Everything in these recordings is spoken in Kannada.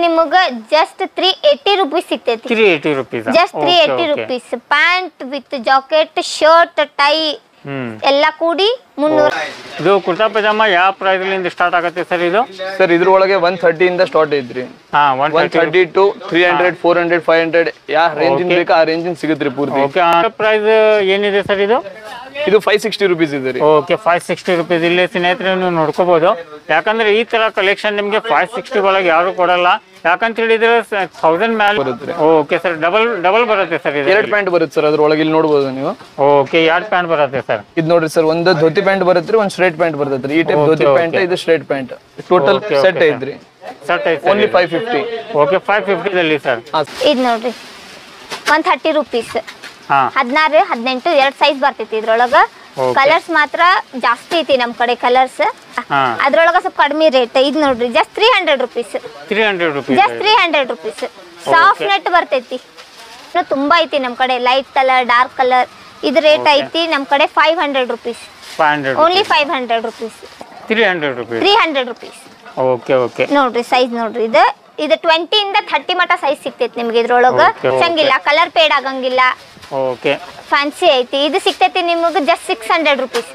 ನಿಮಗೆ ಜಸ್ಟ್ 380 ರೂಪೀಸ್ ಸಿಗ್ತೈತಿ 380 rupees just 380 rupees pant with jacket shirt tie ಎಲ್ಲ ಕೂಡಿ 300 ಇದು ಕುರ್ತಾ ಪಜಾಮಾ ಯಾವ ಪ್ರೈಸ್ ಲಿಂದ ಸ್ಟಾರ್ಟ್ ಆಗುತ್ತೆ ಸರ್ ಇದು ಸರ್ ಇದ್ರೊಳಗೆ 130 ಇಂದ ಸ್ಟಾರ್ಟ್ ಐತ್ರಿ 130 ಟು 300 400 500 ಯಾವ ರೇಂಜ್ ಬೇಕು ಆ ರೇಂಜ್ ಸಿಗುತ್ತೆ ಪೂರ್ತಿ ಓಕೆ ಪ್ರೈಸ್ ಏನಿದೆ ಸರ್ ಇದು 560 ರೂಪೀಸ್ ಇದೆ ರೀ ಓಕೆ 560 ರೂಪೀಸ್ ಇಲ್ಲಿ ಸ್ನೇಹಿತರೆ ನೀವು ನೋಡ್ಕೋಬಹುದು ಯಾಕಂದ್ರೆ ಈ ತರ ಕಲೆಕ್ಷನ್ ನಿಮಗೆ 560 ಒಳಗೆ ಯಾರು ಕೊಡಲ್ಲ ಯಾಕಂತ ಹೇಳಿದ್ರೆ 1000 ಮೇಲೆ ಬರುತ್ತೆ ಓಕೆ ಸರ್ ಡಬಲ್ ಬರುತ್ತೆ ಸರ್ ಇದು ಎರಡು ಪ್ಯಾಂಟ್ ಬರುತ್ತೆ ಸರ್ ಅದ್ರೊಳಗೆ ಇಲ್ಲಿ ನೋಡಬಹುದು ನೀವು ಓಕೆ ಎರಡು ಪ್ಯಾಂಟ್ ಬರುತ್ತೆ ಸರ್ ಇದು ನೋಡ್ರಿ ಸರ್ ಒಂದು ಧೋತಿ ಪ್ಯಾಂಟ್ ಬರುತ್ತೆ ಒಂದು ಸ್ಟ್ರೈಟ್ ಪ್ಯಾಂಟ್ ಬರುತ್ತೆ ಈ ಟೈಪ್ ಧೋತಿ ಪ್ಯಾಂಟ್ ಇದು ಸ್ಟ್ರೈಟ್ ಪ್ಯಾಂಟ್ ಟೋಟಲ್ ಸೆಟ್ ಐತ್ರಿ ಸೆಟ್ ಐತಿ ಓನ್ಲಿ 550 ಓಕೆ 550 ದಲ್ಲಿ ಸರ್ ಇದು ನೋಡ್ರಿ 130 ರೂಪೀಸ್ ಹಾ 16 18 ಎರಡು ಸೈಜ್ ಬರ್ತೈತಿ ಇದ್ರೊಳಗ ಕಲರ್ಸ್ ಮಾತ್ರ ಜಾಸ್ತಿ ಐತಿ ನಮ್ ಕಡೆ ಕಲರ್ಸ್ ಅದ್ರೊಳಗ ಸ್ವಲ್ಪ ಕಡಿಮೆ ರೇಟ್ ಇದು ನೋಡ್ರಿ just 300 rupees 300 rupees just 300 rupees soft net ಬರ್ತೈತಿ ತುಂಬಾ ಐತಿ ನಮ್ ಕಡೆ ಲೈಟ್ ಕಲರ್ ಡಾರ್ಕ್ ಕಲರ್ ಇದು ರೇಟ್ ಐತಿ ನಮ್ ಕಡೆ 500 rupees 500 only 500 rupees 300 rupees 300 rupees okay okay ನೋಡ್ರಿ ಸೈಜ್ ನೋಡ್ರಿ ಇದು 20 ಇಂದ 30 ಮಟ ಸೈಜ್ ಸಿಗ್ತೈತಿ ನಿಮ್ಗೆ ಇದ್ರೊಳಗ ಚಂಗಿಲ್ಲ ಕಲರ್ ಪೇಡ್ ಆಗಂಗಿಲ್ಲ ಓಕೆ ಫ್ಯಾನ್ಸಿ ಐತಿ ಇದು ಸಿಗ್ತೈತಿ ನಿಮಗೆ ಜಸ್ಟ್ 600 ರೂಪೀಸ್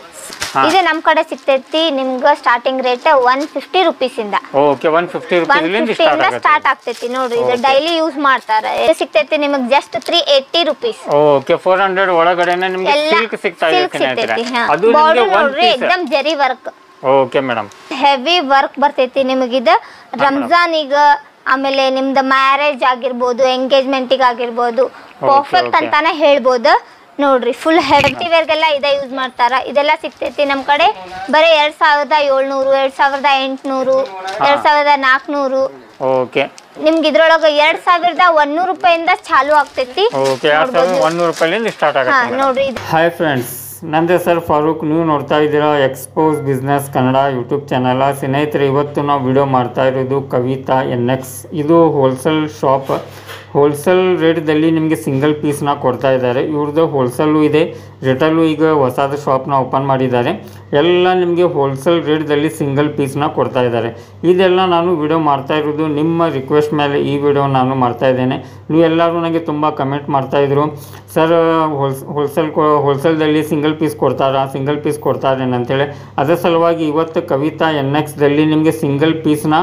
ಇದು ನಮ್ ಕಡೆ ಸಿಗ್ತೈತಿ ನಿಮ್ಗೆ ಸ್ಟಾರ್ಟಿಂಗ್ ರೇಟ್ 150 ರೂಪೀಸ್ ಇಂದ ಓಕೆ 150 ರೂಪೀಸ್ ಇಂದ ಸ್ಟಾರ್ಟ್ ಆಗ್ತೈತಿ ನೋಡ್ರಿ ಇದು ಡೈಲಿ ಯೂಸ್ ಮಾಡ್ತಾರೆ ಇದು ಸಿಗ್ತೈತಿ ನಿಮಗೆ ಜಸ್ಟ್ 380 ರೂಪೀಸ್ ಓಕೆ 400 ಒಳಗಡೆನೆ ನಿಮಗೆ ಸಿಲ್ಕ್ ಸಿಗ್ತಾ ಇದೆ ಸ್ನೇಹಿತರೆ ಅದು ನಿಮಗೆ ನೋಡ್ರಿ एकदम ಜರಿ work okay madam heavy work ಬರ್ತೈತಿ ನಿಮಗೆ ಇದು ರಂಜಾನ್ ಈಗ ಆಮೇಲೆ ನಿಮ್ದು ಮ್ಯಾರೇಜ್ ಆಗಿರ್ಬೋದು ಎಂಗೇಜ್ಮೆಂಟ್ ಆಗಿರ್ಬೋದು ಪರ್ಫೆಕ್ಟ್ ಅಂತಾನೆ ಹೇಳ್ಬೋದು ನೋಡ್ರಿ ಫುಲ್ ಹೆವಿ ವೇರ್ಗೆಲ್ಲ ಇದೇ ಯೂಸ್ ಮಾಡ್ತಾರ ಇದೆಲ್ಲ ಸಿಗ್ತೈತಿ ನಮ್ ಕಡೆ ಬರೀ 2700 2800 2400 ಓಕೆ ನಿಮ್ಗೆ ಇದ್ರೊಳಗ 2100 ರೂಪಾಯಿಂದ ಚಾಲು ಆಗ್ತೈತಿ ಓಕೆ 2100 ರೂಪಾಯಿಲಿಂದ ಸ್ಟಾರ್ಟ್ ಆಗುತ್ತೆ ನೋಡ್ರಿ ಹಾಯ್ ಫ್ರೆಂಡ್ಸ್ ನಂದೇ ಸರ್ ಫಾರೂಕ್ ನೀವು ನೋಡ್ತಾ ಇದ್ದೀರಾ expose business Kannada YouTube channel ಸ್ನೇಹಿತರೆ ಇವತ್ತು ನಾವು ವಿಡಿಯೋ ಮಾಡ್ತಾ ಇರೋದು ಕವಿತಾ NX ಇದು ಹೋಲ್ಸೇಲ್ ಶಾಪ್ ಹೋಲ್ಸೇಲ್ ರೇಟ್ದಲ್ಲಿ ನಿಮಗೆ ಸಿಂಗಲ್ ಪೀಸ್ನ ಕೊಡ್ತಾ ಇದ್ದಾರೆ ಇವ್ರದ್ದು ಹೋಲ್ಸೇಲು ಇದೆ ರಿಟೇಲು ಈಗ ಹೊಸದು ಶಾಪ್ನ ಓಪನ್ ಮಾಡಿದ್ದಾರೆ ಎಲ್ಲ ನಿಮಗೆ ಹೋಲ್ಸೇಲ್ ರೇಟ್ದಲ್ಲಿ ಸಿಂಗಲ್ ಪೀಸ್ನ ಕೊಡ್ತಾ ಇದ್ದಾರೆ ಇದೆಲ್ಲ ನಾನು ವಿಡಿಯೋ ಮಾಡ್ತಾ ಇರೋದು ನಿಮ್ಮ ರಿಕ್ವೆಸ್ಟ್ ಮೇಲೆ ಈ ವಿಡಿಯೋ ನಾನು ಮಾಡ್ತಾ ಇದ್ದೇನೆ ನೀವೆಲ್ಲರೂ ನನಗೆ ತುಂಬ ಕಮೆಂಟ್ ಮಾಡ್ತಾಯಿದ್ರು ಸರ್ ಹೋಲ್ಸೇಲ್ದಲ್ಲಿ ಸಿಂಗಲ್ ಪೀಸ್ ಕೊಡ್ತಾರೆ ಅಂತೇಳಿ ಅದರ ಸಲುವಾಗಿ ಇವತ್ತು ಕವಿತಾ NXದಲ್ಲಿ ನಿಮಗೆ ಸಿಂಗಲ್ ಪೀಸ್ನ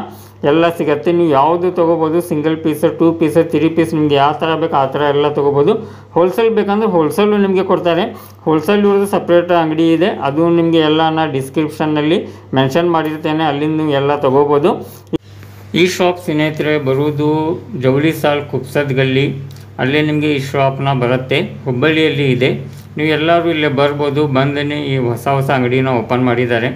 ಎಲ್ಲ ಸಿಗುತ್ತೆ ನೀವು ಯಾವುದು ತೊಗೋಬೋದು ಸಿಂಗಲ್ ಪೀಸ್ 2 ಪೀಸ್ 3 ಪೀಸ್ ನಿಮಗೆ ಯಾವ ಥರ ಬೇಕು ಆ ಥರ ಎಲ್ಲ ತೊಗೋಬೋದು ಹೋಲ್ಸೇಲ್ ಬೇಕಂದ್ರೆ ಹೋಲ್ಸೇಲು ನಿಮಗೆ ಕೊಡ್ತಾರೆ ಹೋಲ್ಸೇಲ್ ಇವ್ರದ್ದು ಸಪ್ರೇಟ್ ಅಂಗಡಿ ಇದೆ ಅದು ನಿಮಗೆ ಎಲ್ಲ ನಾನು ಡಿಸ್ಕ್ರಿಪ್ಷನ್ನಲ್ಲಿ ಮೆನ್ಷನ್ ಮಾಡಿರ್ತೇನೆ ಅಲ್ಲಿಂದ ನೀವು ಎಲ್ಲ ತೊಗೋಬೋದು ಈ ಶಾಪ್ ಸ್ನೇಹಿತರೆ ಬರುವುದು ಜವಳಿ ಸಾಲ್ ಕುಪ್ಸದ್ ಗಲ್ಲಿ ಅಲ್ಲೇ ನಿಮಗೆ ಈ ಶಾಪ್ನ ಬರುತ್ತೆ ಹುಬ್ಬಳ್ಳಿಯಲ್ಲಿ ಇದೆ ನೀವು ಎಲ್ಲರೂ ಇಲ್ಲೇ ಬರ್ಬೋದು ಬಂದೇ ಈ ಹೊಸ ಅಂಗಡಿನ ಓಪನ್ ಮಾಡಿದ್ದಾರೆ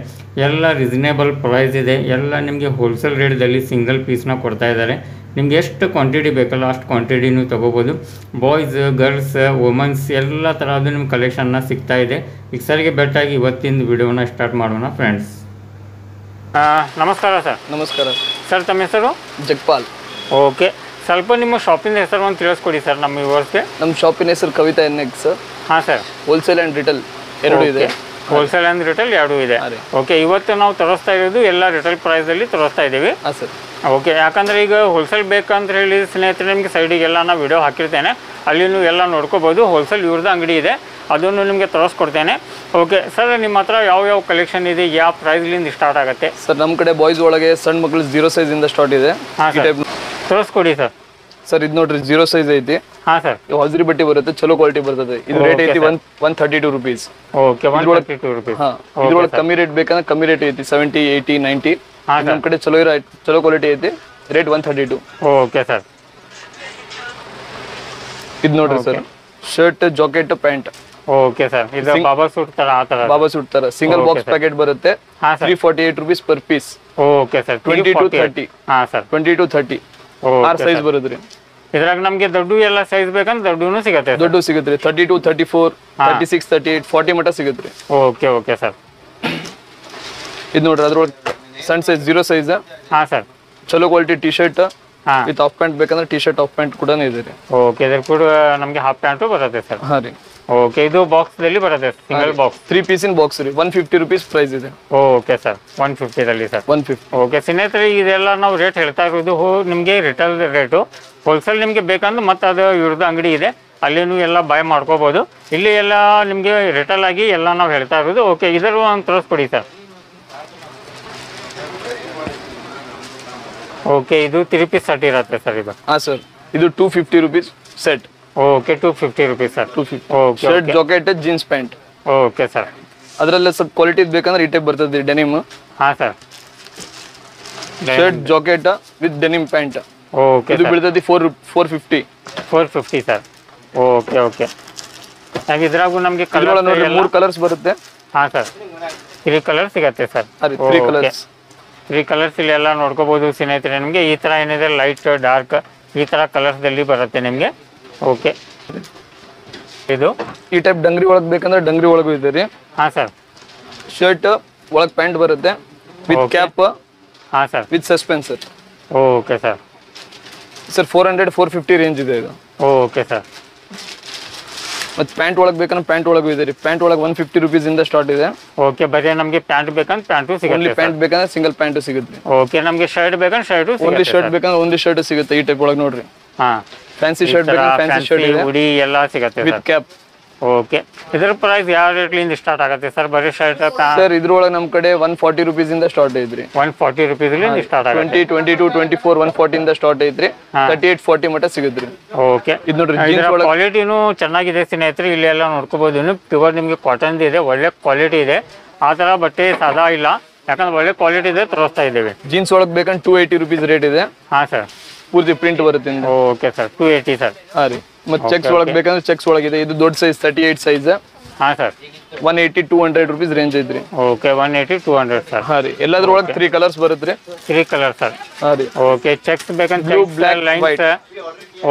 ಎಲ್ಲ ರೀಸನೇಬಲ್ ಪ್ರೈಸ್ ಇದೆ ಎಲ್ಲ ನಿಮಗೆ ಹೋಲ್ಸೇಲ್ ರೇಟ್ದಲ್ಲಿ ಸಿಂಗಲ್ ಪೀಸ್ನ ಕೊಡ್ತಾ ಇದ್ದಾರೆ ನಿಮ್ಗೆ ಎಷ್ಟು ಕ್ವಾಂಟಿಟಿ ಬೇಕಲ್ಲ ಅಷ್ಟು ಕ್ವಾಂಟಿಟಿ ನೀವು ತೊಗೋಬೋದು ಬಾಯ್ಸ್ ಗರ್ಲ್ಸ್ ವುಮೆನ್ಸ್ ಎಲ್ಲ ಥರದ್ದು ನಿಮ್ಮ ಕಲೆಕ್ಷನ್ನ ಸಿಗ್ತಾ ಇದೆ ಈಗ ಸರ್ಗೆ ಬೆಟ್ಟಾಗಿ ಇವತ್ತಿನ ವಿಡಿಯೋನ ಸ್ಟಾರ್ಟ್ ಮಾಡೋಣ ಫ್ರೆಂಡ್ಸ್ ನಮಸ್ಕಾರ ಸರ್ ನಮಸ್ಕಾರ ಸರ್ ತಮ್ಮ ಹೆಸರು ಜಗಪಾಲ್ ಓಕೆ ಸ್ವಲ್ಪ ನಿಮ್ಮ ಶಾಪಿನ ಹೆಸರು ಒಂದು ತಿಳಿಸ್ಕೊಡಿ ಸರ್ ನಮ್ಮ ವ್ಯೂವರ್ಸ್ಗೆ ನಮ್ಮ ಶಾಪಿನ ಹೆಸರು ಕವಿತಾ NX ಹಾಂ ಸರ್ ಹೋಲ್ಸೇಲ್ ಆ್ಯಂಡ್ ರಿಟೇಲ್ ಎರಡು ಇದೆ ಹೋಲ್ಸೇಲ್ ಆ್ಯಂಡ್ ರಿಟೇಲ್ ಎರಡೂ ಇದೆ ಓಕೆ ಇವತ್ತು ನಾವು ತರಿಸ್ತಾ ಇರೋದು ಎಲ್ಲ ರಿಟೇಲ್ ಪ್ರೈಸಲ್ಲಿ ತರಿಸ್ತಾ ಇದ್ದೀವಿ ಹಾಂ ಸರ್ ಓಕೆ ಯಾಕಂದರೆ ಈಗ ಹೋಲ್ಸೇಲ್ ಬೇಕಂತ ಹೇಳಿ ಸ್ನೇಹಿತರೆ ನಿಮಗೆ ಸೈಡಿಗೆಲ್ಲ ನಾನು ವಿಡಿಯೋ ಹಾಕಿರ್ತೇನೆ ಅಲ್ಲಿ ನೀವು ಎಲ್ಲ ನೋಡ್ಕೋಬೋದು ಹೋಲ್ಸೇಲ್ ಇವ್ರದ್ದು ಅಂಗಡಿ ಇದೆ ಅದನ್ನು ನಿಮಗೆ ತರಿಸ್ಕೊಡ್ತೇನೆ ಓಕೆ ಸರ್ ನಿಮ್ಮ ಹತ್ರ ಯಾವ ಕಲೆಕ್ಷನ್ ಇದೆ ಯಾವ ಪ್ರೈಸ್ಲಿಂದ ಸ್ಟಾರ್ಟ್ ಆಗುತ್ತೆ ಸರ್ ನಮ್ಮ ಕಡೆ ಬಾಯ್ಸ್ ಒಳಗೆ ಸಣ್ಣ ಮಕ್ಕಳು 0 ಸೈಜಿಂದ ಸ್ಟಾರ್ಟ್ ಇದೆ ತೋರಿಸ್ಕೊಡಿ ಸರ್ ಇದು ನೋಡ್ರಿ 0 ಸೈಜ್ ಐತಿ ಹಾಂ ಸರ್ ಹಾಜರಿ ಬಟ್ಟೆ ಬರುತ್ತೆ ಚಲೋ ಕ್ವಾಲಿಟಿ ಬರ್ತದೆ ಇದು ರೇಟ್ ಐತಿ 132 ರೂಪೀಸ್ ಓಕೆ 132 ರೂಪೀಸ್ ಇದ್ರೊಳಗೆ ಕಮ್ಮಿ ರೇಟ್ ಬೇಕಂದ್ರೆ ಕಮ್ಮಿ ರೇಟ್ ಐತಿ 70 80 90 ನಮ್ಮ ಕಡೆ ಚಲೋ ಕ್ವಾಲಿಟಿ ಐತಿ ರೇಟ್ 132 ಓಕೆ ಸರ್ ಇದು ನೋಡ್ರಿ sir shirt jacket pant okay sir ಇದು ಬಾಬಾ ಸೂಟ್ ತರ ಆ ತರ ಬಾಬಾ ಸೂಟ್ ತರ ಸಿಂಗಲ್ ಬಾಕ್ಸ್ ಪ್ಯಾಕೆಟ್ ಬರುತ್ತೆ 348 rupees per piece okay sir 20 to 30 ಹಾಂ ಸರ್ 20 to 30 ಆರ್ ಸೈಜ್ ಬರುತ್ತೆ ಇದ್ರಾಗ ನಮಗೆ ದೊಡ್ಡ ಎಲ್ಲ ಸೈಜ್ ಬೇಕಂದ್ರೆ ದೊಡ್ಡೂ ಸಿಗುತ್ತೆ ದೊಡ್ಡ ಸಿಗುತ್ತೆ 32 34 36 38 40 ಮಟ ಸಿಗುತ್ತೆ ಓಕೆ ಓಕೆ ಸರ್ ಇದು ನೋಡ್ರಿ ಅದ್ರೊಳಗೆ ಸಣ್ಣ ಸೈಜ್ 0 ಸೈಜ್ ಹಾಂ ಸರ್ ಚಲೋ ಕ್ವಾಲಿಟಿ ಟಿ ಶರ್ಟ್ ಹಾಂ ವಿತ್ ಹಾಫ್ ಪ್ಯಾಂಟ್ ಬೇಕಂದ್ರೆ ಟಿ ಶರ್ಟ್ ಹಾಫ್ ಪ್ಯಾಂಟ್ ಕೂಡ ಇದೆ ರೀ ಓಕೆ ಇದ್ರ ಕೂಡ ನಮಗೆ ಹಾಫ್ ಪ್ಯಾಂಟು ಬರುತ್ತೆ ಸರ್ ಹಾಂ ರೀ ಓಕೆ ಇದು ಬಾಕ್ಸ್ದಲ್ಲಿ ಬರುತ್ತೆ ಸಿಂಗಲ್ ಬಾಕ್ಸ್ 3 ಪೀಸಿನ ಬಾಕ್ಸ್ ರೀ 150 rupees ಪ್ರೈಸ್ ಇದೆ. ಓಕೆ ಸರ್ 150ರಲ್ಲಿ ಸರ್ 150. ಓಕೆ ಸ್ನೇಹಿತರೆ ಇದೆಲ್ಲ ನಾವು ರೇಟ್ ಹೇಳ್ತಾ ಇರೋದು ನಿಮಗೆ ರಿಟೇಲ್ ರೇಟು. ಹೋಲ್ಸೇಲ್ ನಿಮಗೆ ಬೇಕಂದ್ರೆ ಮತ್ತು ಅದು ಇವ್ರದ್ದು ಅಂಗಡಿ ಇದೆ, ಅಲ್ಲಿ ನೀವು ಎಲ್ಲ ಬೈ ಮಾಡ್ಕೋಬೋದು. ಇಲ್ಲಿ ಎಲ್ಲ ನಿಮಗೆ ರಿಟೇಲ್ ಆಗಿ ಎಲ್ಲ ನಾವು ಹೇಳ್ತಾ ಇರೋದು. ಓಕೆ ಇದರ ಒಂದು ತೋರಿಸ್ಕೊಡಿ ಸರ್. ಓಕೆ ಇದು 3 ಪೀಸ್ ಸೆಟ್ ಇರುತ್ತೆ ಸರ್ ಇದು. ಹಾಂ ಸರ್ ಇದು 250 rupees set. Okay 250 rupees sir. 250. Okay shirt jacket jeans pant. Okay sir ಅದರಲ್ಲೇ ಸ್ವಲ್ಪ ಕ್ವಾಲಿಟಿ ಬೇಕಂದ್ರೆ ಈ ಟೈಪ್ ಬರ್ತದೆ ಡೆನಿಮ್. ಹಾಂ sir shirt jacket with denim pant. Okay ಇದು ಬೀಳ್ತದೆ 450. 450 ಸರ್. ಓಕೆ ಓಕೆ ಇದ್ರಾಗೂ ನಮಗೆ ಕಲರ್ ನೋಡ್ರಿ 3 ಕಲರ್ಸ್ ಬರುತ್ತೆ. ಹಾಂ ಸರ್ 3 ಕಲರ್ ಸಿಗತ್ತೆ ಸರ್. 3 ಕಲರ್ಸ್ 3 ಕಲರ್ಸ್ ಇಲ್ಲಿ ಎಲ್ಲ ನೋಡ್ಕೋಬೋದು ಸ್ನೇಹಿತರೆ. ನಿಮಗೆ ಈ ಥರ ಏನಿದೆ ಲೈಟ್ ಡಾರ್ಕ್ ಈ ಥರ ಕಲರ್ಸ್ದಲ್ಲಿ ಬರುತ್ತೆ ನಿಮಗೆ. ಓಕೆ ಇದು ಈ ಟೈಪ್ ಡಂಗ್ರಿ ಒಳಗೆ ಬೇಕಂದ್ರೆ ಡಂಗ್ರಿ ಒಳಗೂ ಇದೆ ರೀ. ಹಾಂ ಸರ್ ಶರ್ಟ್ ಒಳಗೆ ಪ್ಯಾಂಟ್ ಬರುತ್ತೆ ವಿತ್ ಕ್ಯಾಪ್. ಹಾಂ sir with suspender. Okay sir sir 400-450 range ಇದೆ ಇದು. ಓಕೆ ಸರ್ ಮತ್ತು ಪ್ಯಾಂಟ್ ಒಳಗೆ ಬೇಕಂದ್ರೆ ಪ್ಯಾಂಟ್ ಒಳಗೂ ಇದೆ ರೀ. ಪ್ಯಾಂಟ್ ಒಳಗೆ 150 rupees ಇಂದ ಸ್ಟಾರ್ಟ್ ಇದೆ. ಓಕೆ ಬರೀ ನಮಗೆ ಪ್ಯಾಂಟ್ ಬೇಕಂದ್ರೆ ಪ್ಯಾಂಟು ಓನ್ಲಿ ಸಿಗುತ್ತೆ. ಪ್ಯಾಂಟ್ ಬೇಕಂದ್ರೆ ಸಿಂಗಲ್ ಪ್ಯಾಂಟ್ ಸಿಗುತ್ತೆ. ಓಕೆ ನಮಗೆ ಶರ್ಟ್ ಬೇಕಂದ್ರೆ ಶರ್ಟು ಓನ್ಲಿ ಶರ್ಟ್ ಬೇಕಂದ್ರೆ ಓನ್ಲಿ ಶರ್ಟ್ ಸಿಗುತ್ತೆ ಈ ಟೈಪ್ ಒಳಗೆ ನೋಡ್ರಿ. ಹಾಂ ಫ್ಯಾನ್ಸಿ ಶರ್ಟ್ ಬೇಕಂದ್ರೆ ಫ್ಯಾನ್ಸಿ ಶರ್ಟ್ ಇದೆ ಉಡಿ ಎಲ್ಲ ಸಿಗುತ್ತೆ ವಿತ್ ಕ್ಯಾಪ್. ಓಕೆ ಇದರ ಪ್ರೈಸ್ ಯಾವ ರೇಟ್ಲಿಂದ ಸ್ಟಾರ್ಟ್ ಆಗುತ್ತೆ ಸರ್? ಬರೀ ಶರ್ಟ್ ಸರ್ ಇದ್ರೊಳಗೆ ನಮ್ಮ ಕಡೆ 140 rupees ಇಂದ ಸ್ಟಾರ್ಟ್ ಐತ್ರಿ. 140 ರೂಪೀಸ್ಲಿಂದ ಸ್ಟಾರ್ಟ್ ಆಗುತ್ತೆ. 20, 22, 24, 140 ಇಂದ ಸ್ಟಾರ್ಟ್ ಐತ್ರಿ. 38, 40 ಮಟ್ಟ ಸಿಗುತ್ತೆ. ಓಕೆ ಇದು ನೋಡ್ರಿ ಇದರ ಕ್ವಾಲಿಟಿನೂ ಚೆನ್ನಾಗಿದೆ ಸ್ನೇಹಿತರೆ. ಇಲ್ಲಿ ಎಲ್ಲ ನೋಡ್ಕೋಬಹುದು. ಇನ್ನು ಪ್ಯೂರ್ ನಿಮಗೆ ಕಾಟನ್ ಇದೆ, ಒಳ್ಳೆ ಕ್ವಾಲಿಟಿ ಇದೆ. ಆ ಥರ ಬಟ್ಟೆ ಸಾದಾ ಇಲ್ಲ, ಯಾಕಂದ್ರೆ ಒಳ್ಳೆ ಕ್ವಾಲಿಟಿ ಇದೆ ತೋರಿಸ್ತಾ ಇದ್ದೇವೆ. ಜೀನ್ಸ್ ಒಳಗೆ ಬೇಕಂದ್ರೆ 280 rupees ರೇಟ್ ಇದೆ. ಹಾಂ ಸರ್ ಪೂರ್ತಿ ಪ್ರಿಂಟ್ ಬರುತ್ತೆ. Okay sir 280 sir. ಹಾಂ ರೀ. ಮತ್ತೆ ಚೆಕ್ಸ್ ಒಳಗೆ ಬೇಕಂದ್ರೆ ಚೆಕ್ಸ್ ಒಳಗಿದೆ. ಇದು ದೊಡ್ಡ ಸೈಜ್ 38 ಸೈಜ್. ಹಾಂ ಸರ್ 180-200 rupees ರೇಂಜ್ ಐತ್ರಿ. Okay 180-200 sir. ಹಾಂ ರೀ. ಎಲ್ಲದ್ರೊಳಗೆ 3 ಕಲರ್ಸ್ ಬರುತ್ತೆ. 3 ಕಲರ್ ಸರ್. ಹಾಂ ರೀ. ಓಕೆ ಚೆಕ್ಸ್ ಬೇಕಂದ್ರೆ Blue, black, white.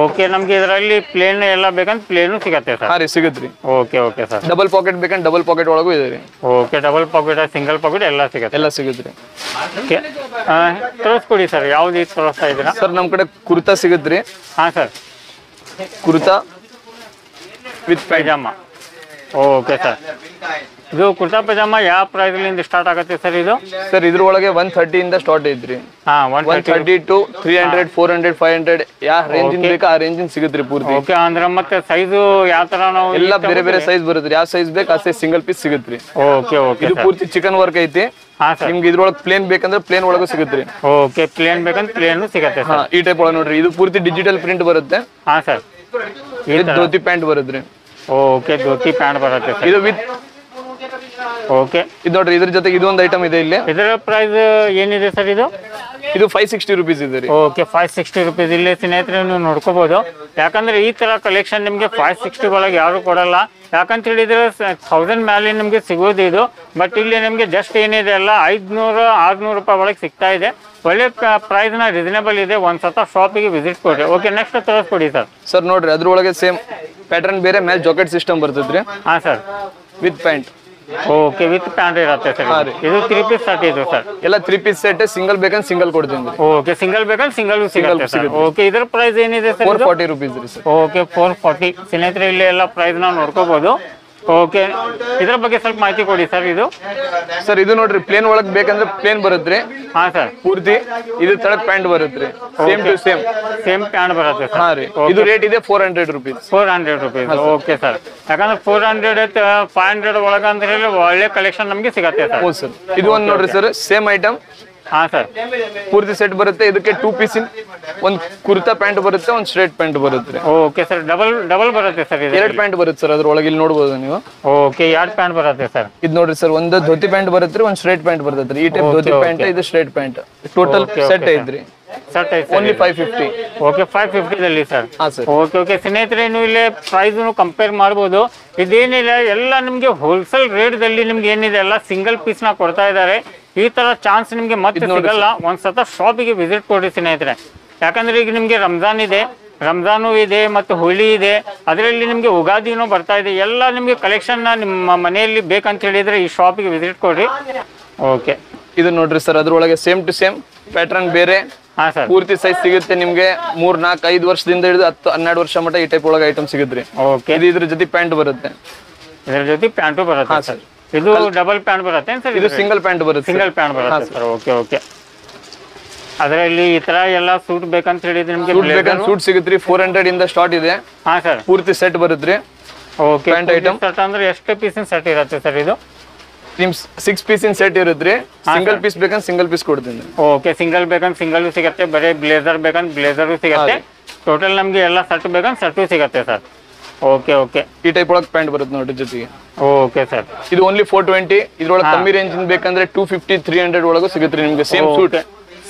ಓಕೆ ನಮ್ಗೆ ಇದರಲ್ಲಿ ಪ್ಲೇನ್ ಎಲ್ಲ ಬೇಕಂದ್ರೆ ಪ್ಲೇನು ಸಿಗತ್ತೆ ಸರ್. ಹಾಂ ರೀ ಸಿಗುತ್ತೆ ರೀ. Okay okay sir. Double pocket ಬೇಕಂದ್ರೆ ಡಬಲ್ ಪಾಕೆಟ್ ಒಳಗೂ ಇದೆ ರೀ. Okay double pocket single pocket ಎಲ್ಲ ಸಿಗತ್ತೆ. ಎಲ್ಲ ಸಿಗುತ್ತೆ ರೀ. ಓಕೆ ತೋರಿಸ್ಕೊಡಿ ಸರ್ ಯಾವ್ದು ಇದು ತೋರಿಸ್ತಾ ಇದ್ದೀರಾ? ಸರ್ ನಮ್ಮ ಕಡೆ ಕುರ್ತಾ ಸಿಗುತ್ತೆ ರೀ. ಹಾಂ sir kurta with pyjama. Okay sir ಇದು ಕುರ್ತಾ ಪೈಜಾಮ ಯಾವ ಪ್ರೈಸ್ಲಿಂದ ಸ್ಟಾರ್ಟ್ ಆಗುತ್ತೆ ಸರ್ ಇದು? ಸರ್ ಇದ್ರೊಳಗೆ 130 ಇಂದ ಸ್ಟಾರ್ಟ್ ಐತ್ರಿ. ಹಾಂ 130 to 300, 400, 500 ಯಾವ ರೇಂಜ್ ಬೇಕಾ ಆ ರೇಂಜ್ ಸಿಗುತ್ತೆ ಪೂರ್ತಿ. ಓಕೆ ಅಂದ್ರೆ ಮತ್ತೆ ಸೈಜು ಯಾವ ತರ ನಾವು ಎಲ್ಲ ಬೇರೆ ಬೇರೆ ಸೈಜ್ ಬರುತ್ತೆ. ಯಾವ ಸೈಜ್ ಬೇಕು ಆ ಸೈಜ್ ಸಿಂಗಲ್ ಪೀಸ್ ಸಿಗುತ್ತೆ. ಓಕೆ ಓಕೆ ಇದು ಪೂರ್ತಿ ಚಿಕನ್ ವರ್ಕ್ ಐತಿ. ಹಾಂ ಸರ್ ನಿಮ್ಗೆ ಇದ್ರೊಳಗೆ ಪ್ಲೇನ್ ಬೇಕಂದ್ರೆ ಪ್ಲೇನ್ ಒಳಗೂ ಸಿಗುತ್ತೆ. ಓಕೆ ಪ್ಲೇನ್ ಬೇಕಂದ್ರೆ ಪ್ಲೇನು ಸಿಗತ್ತೆ ಹಾ ಸರ್. ಈ ಟೈಪ್ ಒಳಗೆ ನೋಡ್ರಿ. ಇದು ಪೂರ್ತಿ ಡಿಜಿಟಲ್ ಪ್ರಿಂಟ್ ಬರುತ್ತೆ. ಹಾಂ ಸರ್ ಇದು ಧೋತಿ ಪ್ಯಾಂಟ್ ಬರುತ್ತೆ. ಓಕೆ ಧೋತಿ ಪ್ಯಾಂಟ್ ಬರುತ್ತೆ ಸರ್. ಇದು ವಿತ್ ಓಕೆ ಇದು ನೋಡ್ರಿ. ಇದ್ರ ಜೊತೆಗೆ ಇದು ಒಂದು ಐಟಮ್ ಇದೆ ಇಲ್ಲಿ. ಇದರ ಪ್ರೈಸ್ ಏನಿದೆ ಸರ್ ಇದು? ಇದು 560 rupees ಇದೆ ರೀ. Okay 560 rupees. ಇಲ್ಲಿ ಸ್ನೇಹಿತರೆ ನೀವು ನೋಡ್ಕೋಬಹುದು. ಯಾಕಂದ್ರೆ ಈ ತರ ಕಲೆಕ್ಷನ್ ನಿಮಗೆ 560 ಒಳಗೆ ಯಾರು ಕೊಡಲ್ಲ. ಯಾಕಂತ ಹೇಳಿದ್ರೆ 1000 ಮೇಲೆ ನಿಮಗೆ ಸಿಗೋದು ಇದು. ಬಟ್ ಇಲ್ಲಿ ನಿಮಗೆ ಜಸ್ಟ್ ಏನಿದೆ ಅಲ್ಲ 500-600 ರೂಪಾಯಿ ಒಳಗೆ ಸಿಗ್ತಾ ಇದೆ. ಒಳ್ಳೆ ಪ್ರೈಸ್ನ ರೀಸನೇಬಲ್ ಇದೆ. ಒಂದ್ಸತ ಶಾಪಿಗೆ ವಿಸಿಟ್ ಕೊಡ್ರಿ. ಓಕೆ ನೆಕ್ಸ್ಟ್ ತೋರಿಸ್ಕೊಡಿ ಸರ್. ಸರ್ ನೋಡ್ರಿ ಅದ್ರೊಳಗೆ ಸೇಮ್ ಪ್ಯಾಟರ್ನ್ ಬೇರೆ ಮೇಲೆ ಜಾಕೆಟ್ ಸಿಸ್ಟಮ್ ಬರ್ತದ್ರಿ. ಹಾಂ sir with pant. Okay with pant ಇರುತ್ತೆ ಸರ್. ಇದು 3 ಪೀಸ್ ಸೆಟ್ ಇದು ಸರ್. ಎಲ್ಲ 3 ಪೀಸ್ ಸೆಟ್. ಸಿಂಗಲ್ ಬೇಕಂದ್ರೆ ಸಿಂಗಲ್ ಕೊಡ್ತೀನಿ. ಓಕೆ ಸಿಂಗಲ್ ಬೇಕಂದ್ರೆ ಸಿಂಗಲ್ ಸಿಗುತ್ತೆ ಸರ್. ಓಕೆ ಇದರ ಪ್ರೈಸ್ ಏನಿದೆ ಸರ್? 440 rupees ರೀ ಸರ್. ಓಕೆ 440. ಸ್ನೇಹಿತರೆ ಇಲ್ಲಿ ಎಲ್ಲ ಪ್ರೈಸ್ ನಾವು ನೋಡ್ಕೋಬಹುದು. ಓಕೆ ಇದರ ಬಗ್ಗೆ ಸ್ವಲ್ಪ ಮಾಹಿತಿ ಕೊಡಿ ಸರ್. ಇದು ಸರ್ ಇದು ನೋಡ್ರಿ ಪ್ಲೇನ್ ಒಳಗೆ ಬೇಕಂದ್ರೆ ಪ್ಲೇನ್ ಬರುತ್ತೆ. ಹಾಂ ಸರ್ ಪೂರ್ತಿ ಇದು ತಳಕ್ ಪ್ಯಾಂಟ್ ಬರುತ್ತೆ. ಸೇಮ್ ಟು ಸೇಮ್ ಪ್ಯಾಂಟ್ ಬರುತ್ತೆ ಸರ್. ಹಾ ರೀ. ಇದು ರೇಟ್ ಇದೆ 400 rupees. 400 ರೂಪೀಸ್. Okay sir. ಯಾಕಂದ್ರೆ 400 500 ಒಳಗೆ ಅಂತ ಹೇಳಿ ಒಳ್ಳೆ ಕಲೆಕ್ಷನ್ ನಮಗೆ ಸಿಗತ್ತೆ ಸರ್. ಹೌದು ಸರ್. ಇದು ಒಂದು ನೋಡ್ರಿ ಸರ್ ಸೇಮ್ ಐಟಮ್. ಹಾಂ ಸರ್ ಪೂರ್ತಿ ಸೆಟ್ ಬರುತ್ತೆ. ಇದಕ್ಕೆ 2 ಪೀಸ್ ಒಂದು ಕುರ್ತಾ ಪ್ಯಾಂಟ್ ಬರುತ್ತೆ, ಒಂದು ಸ್ಟ್ರೇಟ್ ಪ್ಯಾಂಟ್ ಬರುತ್ತೆ. ಓಕೆ ಸರ್ ಡಬಲ್ ಬರುತ್ತೆ ಸರ್. ಇದು 2 ಪ್ಯಾಂಟ್ ಬರುತ್ತೆ ಸರ್. ಅದ್ರೊಳಗೆ ಇಲ್ಲಿ ನೋಡ್ಬೋದು ನೀವು. ಓಕೆ 2 ಪ್ಯಾಂಟ್ ಬರುತ್ತೆ ಸರ್. ಇದು ನೋಡ್ರಿ ಸರ್ ಒಂದು ಧೋತಿ ಪ್ಯಾಂಟ್ ಬರುತ್ತೆ, ಒಂದು ಸ್ಟ್ರೇಟ್ ಪ್ಯಾಂಟ್ ಬರುತ್ತೆ. ಈ ಟೈಪ್ ಧೋತಿ ಪ್ಯಾಂಟ್, ಇದು ಸ್ಟ್ರೇಟ್ ಪ್ಯಾಂಟ್. ಟೋಟಲ್ ಸೆಟ್ ಐತ್ರಿ. ಸೆಟ್ ಐತೆ ಓನ್ಲಿ 550. Okay 550 sir. ಹಾಂ ಸರ್. ಓಕೆ ಓಕೆ ಸ್ನೇಹಿತರೆ ನೀವು ಇಲ್ಲಿ ಪ್ರೈಸ್ ಕಂಪೇರ್ ಮಾಡ್ಬೋದು. ಇದೇನಿಲ್ಲ ಎಲ್ಲ ನಿಮಗೆ ಹೋಲ್ಸೇಲ್ ರೇಟ್ದಲ್ಲಿ ನಿಮ್ಗೆ ಏನಿದೆ ಎಲ್ಲ ಸಿಂಗಲ್ ಪೀಸ್ನ ಕೊಡ್ತಾ ಇದ್ದಾರೆ. ಈ ತರ ಚಾನ್ಸ್ ನಿಮಗೆ ಮತ್ತೆ ಸಿಗಲ್ಲ. ಒಂದ್ಸತ ಶಾಪಿಗೆ ವಿಸಿಟ್ ಕೊಡಿ ಸ್ನೇಹಿತರೆ. ಯಾಕಂದ್ರೆ ಈಗ ನಿಮಗೆ ರಂಜಾನು ಇದೆ ಮತ್ತು ಹೋಳಿ ಇದೆ. ಅದರಲ್ಲಿ ನಿಮಗೆ ಉಗಾದಿನೂ ಬರ್ತಾ ಇದೆ. ಎಲ್ಲ ನಿಮಗೆ ಕಲೆಕ್ಷನ್ನ ನಿಮ್ಮ ಮನೆಯಲ್ಲಿ ಬೇಕಂತ ಹೇಳಿದ್ರೆ ಈ ಶಾಪಿಗೆ ವಿಸಿಟ್ ಕೊಡ್ರಿ. ಓಕೆ ಇದು ನೋಡ್ರಿ ಸರ್ ಅದ್ರೊಳಗೆ ಸೇಮ್ ಟು ಸೇಮ್ ಪ್ಯಾಟರ್ನ್ ಬೇರೆ, ಹಾ ಸರ್ ಪೂರ್ತಿ ಸೈಜ್ ಸಿಗುತ್ತೆ ನಿಮ್ಗೆ 3, 4, 5 ವರ್ಷದಿಂದ ಹಿಡಿದು 10, 12 ವರ್ಷ ಮಟ್ಟ ಈ ಟೈಪ್ ಒಳಗೆ ಐಟಮ್ ಸಿಗುತ್ತೆ. ಓಕೆ. ಇದು ಇದ್ರ ಜೊತೆ ಪ್ಯಾಂಟ್ ಬರುತ್ತೆ. ಇದ್ರ ಜೊತೆ ಪ್ಯಾಂಟು ಬರುತ್ತೆ ಸರ್. ಇದು ಡಬಲ್ ಪ್ಯಾಂಟ್ ಬರುತ್ತೆ ಸರ್? ಇದು ಸಿಂಗಲ್ ಪ್ಯಾಂಟ್ ಬರುತ್ತೆ. ಸಿಂಗಲ್ ಪ್ಯಾಂಟ್ ಬರುತ್ತೆ ಸರ್. Okay okay. ಅದರಲ್ಲಿ ಈ ತರ ಎಲ್ಲ ಸೂಟ್ ಬೇಕಂತ ಹೇಳಿದ್ರೆ ನಿಮ್ಗೆ ಸೂಟ್ ಬೇಕಂತ ಸೂಟ್ ಸಿಗುತ್ತೆ 400 ಇಂದ ಸ್ಟಾರ್ಟ್ ಇದೆ. ಹಾ ಸರ್. ಪೂರ್ತಿ ಸೆಟ್ ಬರುತ್ತೆ. ಓಕೆ. ಪ್ಯಾಂಟ್ ಐಟಮ್ ಸೆಟ್ ಅಂದ್ರೆ ಎಷ್ಟು ಪೀಸಿನ ಸೆಟ್ ಇರುತ್ತೆ ಸರ್ ಇದು? 6 ಪೀಸಿನ ಸೆಟ್ ಇರುತ್ತೆ. ಸಿಂಗಲ್ ಪೀಸ್ ಬೇಕಂತ ಸಿಂಗಲ್ ಪೀಸ್ ಕೊಡ್ತೀನಿ. ಓಕೆ. ಸಿಂಗಲ್ ಬೇಕಂತ ಸಿಂಗಲ್ ಸಿಗುತ್ತೆ, ಬರೀ ಬ್ಲೇಸರ್ ಬೇಕಂತ ಬ್ಲೇಸರು ಸಿಗುತ್ತೆ. ಟೋಟಲ್ ನಮ್ಗೆ ಎಲ್ಲ ಸೆಟ್ ಬೇಕಂತ ಸೆಟ್ಟು ಸಿಗುತ್ತೆ ಸರ್. Okay okay. ಈ ಟೈಪ್ ಒಳಗೆ ಪ್ಯಾಂಟ್ ಬರುತ್ತೆ ನೋಡಿ ಜೊತೆಗೆ. Okay sir. ಇದು ಓನ್ಲಿ 420. ಇದ್ರೊಳಗೆ ಕಮ್ಮಿ ರೇಂಜ್ ಬೇಕಂದ್ರೆ 250, 300 ಒಳಗೂ ಸಿಗುತ್ತೆ ನಿಮ್ಗೆ. Same suit.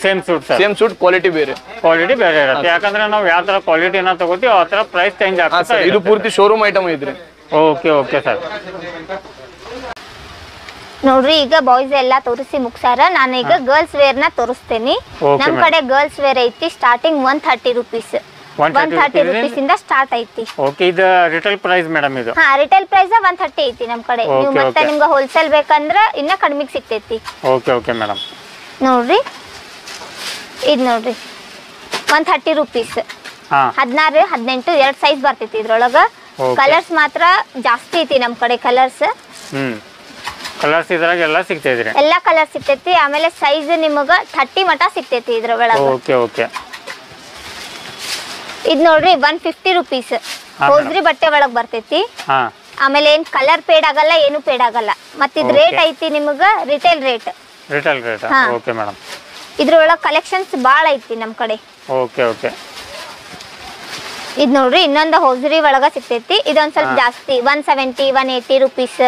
Same suit sir. Same suit, quality ಬೇರೆ. ಕ್ವಾಲಿಟಿ ಬೇರೆ ಇರುತ್ತೆ. ಯಾಕಂದ್ರೆ ನಾವು ಯಾವ ತರ ಕ್ವಾಲಿಟಿನ ತಗೋತೀವಿ ಆ ತರ ಪ್ರೈಸ್ ಚೇಂಜ್ ಆಗ್ತದೆ. ಇದು ಪೂರ್ತಿ ಶೋರೂಮ್ ಐಟಮ್ ಐತ್ರಿ. Okay okay sir. ನೋಡ್ರಿ ಈಗ ಬಾಯ್ಸ್ ಎಲ್ಲ ತೋರಿಸಿ ಮುಗ್ಸಾರ. ನಾನು ಈಗ ಗರ್ಲ್ಸ್ ವೇರ್ ನ ತೋರಿಸ್ತೇನೆ. ನಮ್ ಕಡೆ ಗರ್ಲ್ಸ್ ವೇರ್ ಐತಿ ಸ್ಟಾರ್ಟಿಂಗ್ 130 ರೂಪೀಸ್. 130 ರೂಪೀಸ್ ಇಂದ ಸ್ಟಾರ್ಟ್ ಐತಿ. ಓಕೆ. ಇದು ರಿಟೇಲ್ ಪ್ರೈಸ್ ಮೇಡಮ್ ಇದು? ಹಾ, ರಿಟೇಲ್ ಪ್ರೈಸ್ 130 ಐತಿ ನಮ್ ಕಡೆ. ನೀವು ಮತ್ತೆ ನಿಮ್ಗೆ ಹೋಲ್ಸೇಲ್ ಬೇಕಂದ್ರ ಇನ್ನ ಕಡಿಮೆಗೆ ಸಿಗ್ತೈತಿ. Okay okay madam. ನೋಡ್ರಿ ಇದು ನೋಡ್ರಿ 130 ರೂಪೀಸ್. 16, 18 2 ಸೈಜ್ ಬರ್ತೈತಿ ಇದ್ರೊಳಗ. ಕಲರ್ಸ್ ಮಾತ್ರ ಜಾಸ್ತಿ ಐತಿ ನಮ್ ಕಡೆ ಕಲರ್ಸ್. ಕಲರ್ಸ್ ಇದ್ರಾಗ ಎಲ್ಲ ಸಿಗ್ತೈತ್ರಿ? ಎಲ್ಲಾ ಕಲರ್ ಸಿಗ್ತೈತಿ. ಆಮೇಲೆ ಸೈಜ್ ನಿಮಗ 30 ಮಟ ಸಿಗ್ತೈತಿ ಇದ್ರ ಒಳಗ. Okay okay. ಇದ್ ನೋಡ್ರಿ 150 ರೂಪೀಸ್. ಹೋಸ್ರಿ ಬಟ್ಟೆ ಒಳಗ್ ಬರ್ತೈತಿ. ಆಮೇಲೆ ಏನ್ ಕಲರ್ ಪೇಡ್ ಆಗಲ್ಲ, ಏನು ಪೇಡ್ ಆಗಲ್ಲ. ಮತ್ತ ಇದ್ ರೇಟ್ ಐತಿ ನಿಮಗ retail rate. Retail rate. Okay madam. ಇದ್ರೊಳಗ ಕಲೆಕ್ಷನ್ಸ್ ಬಾಳ ಐತಿ ನಮ್ ಕಡೆ. Okay okay. ಇದ್ ನೋಡ್ರಿ ಇನ್ನೊಂದು ಹೋಸ್ರಿ ಒಳಗ ಸಿಗ್ತೈತಿ. ಇದೊಂದ್ ಸ್ವಲ್ಪ ಜಾಸ್ತಿ 170, 180 ರೂಪೀಸ್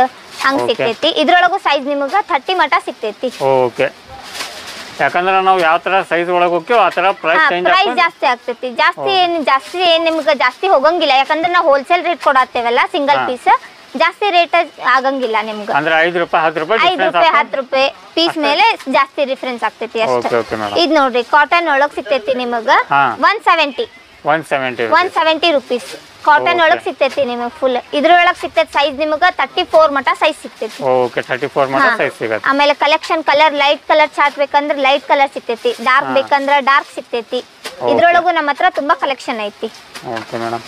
ಹಂಗ್ ಸಿಗ್ತೈತಿ. ಇದ್ರೊಳಗು ಸೈಜ್ ನಿಮಗ 30 ಮಟ ಸಿಗ್ತೈತಿ. ಓಕೆ. ಯಾಕಂದ್ರೆ ನಾವು ಯಾವ ತರ ಸೈಜ್ ಒಳಗೆ ಹೋಗ್ತೀವಿ ಆ ತರ ಪ್ರೈಸ್ ಚೇಂಜ್ ಪ್ರೈಸ್ ಜಾಸ್ತಿ ಆಗ್ತೈತಿ. ಜಾಸ್ತಿ ಏನ್ ನಿಮ್ಗೆ ಜಾಸ್ತಿ ಹೋಗಂಗಿಲ್ಲ. ಯಾಕಂದ್ರೆ ನಾವು ಹೋಲ್ಸೇಲ್ ರೇಟ್ ಕೊಡತ್ತೇವಲ್ಲ ಸಿಂಗಲ್ ಪೀಸ್. ಜಾಸ್ತಿ ರೇಟ್ ಆಗಂಗಿಲ್ಲ ನಿಮ್ಗೆ. ಅಂದ್ರೆ 5 ರೂಪಾಯಿ 10 ರೂಪಾಯಿ 5 ರೂಪಾಯಿ 10 ರೂಪಾಯಿ ಪೀಸ್ ಮೇಲೆ ಜಾಸ್ತಿ ಡಿಫರೆನ್ಸ್ ಆಗ್ತೈತಿ ಅಷ್ಟೇ. ಇದ್ ನೋಡ್ರಿ ಕಾಟನ್ ಒಳಗ್ ಸಿಗ್ತೈತಿ ನಿಮಗ 170 ರೂಪೀಸ್. ಕಾಟನ್ ಒಳಗ್ ಸಿಗ್ತೈತಿ ನಿಮಗ್ ಫುಲ್. ಇದ್ರೊಳಗ್ ಸಿಗ್ತೈತಿ ಸೈಜ್ ನಿಮಗ 34 ಮಟ ಸೈಜ್ ಸಿಗ್ತೈತಿ. ಓಕೆ. 34 ಮಟ ಸೈಜ್ ಸಿಗುತ್ತೆ. ಆಮೇಲೆ collection colour light colour chart ಬೇಕಂದ್ರೆ ಲೈಟ್ ಕಲರ್ ಸಿಗ್ತೈತಿ. ಡಾರ್ಕ್ ಬೇಕಂದ್ರೆ ಡಾರ್ಕ್ ಸಿಗ್ತೈತಿ. ಇದ್ರೊಳಗು ನಮ್ಮ ಹತ್ರ ತುಂಬಾ ಕಲೆಕ್ಷನ್ ಐತಿ. Okay madam.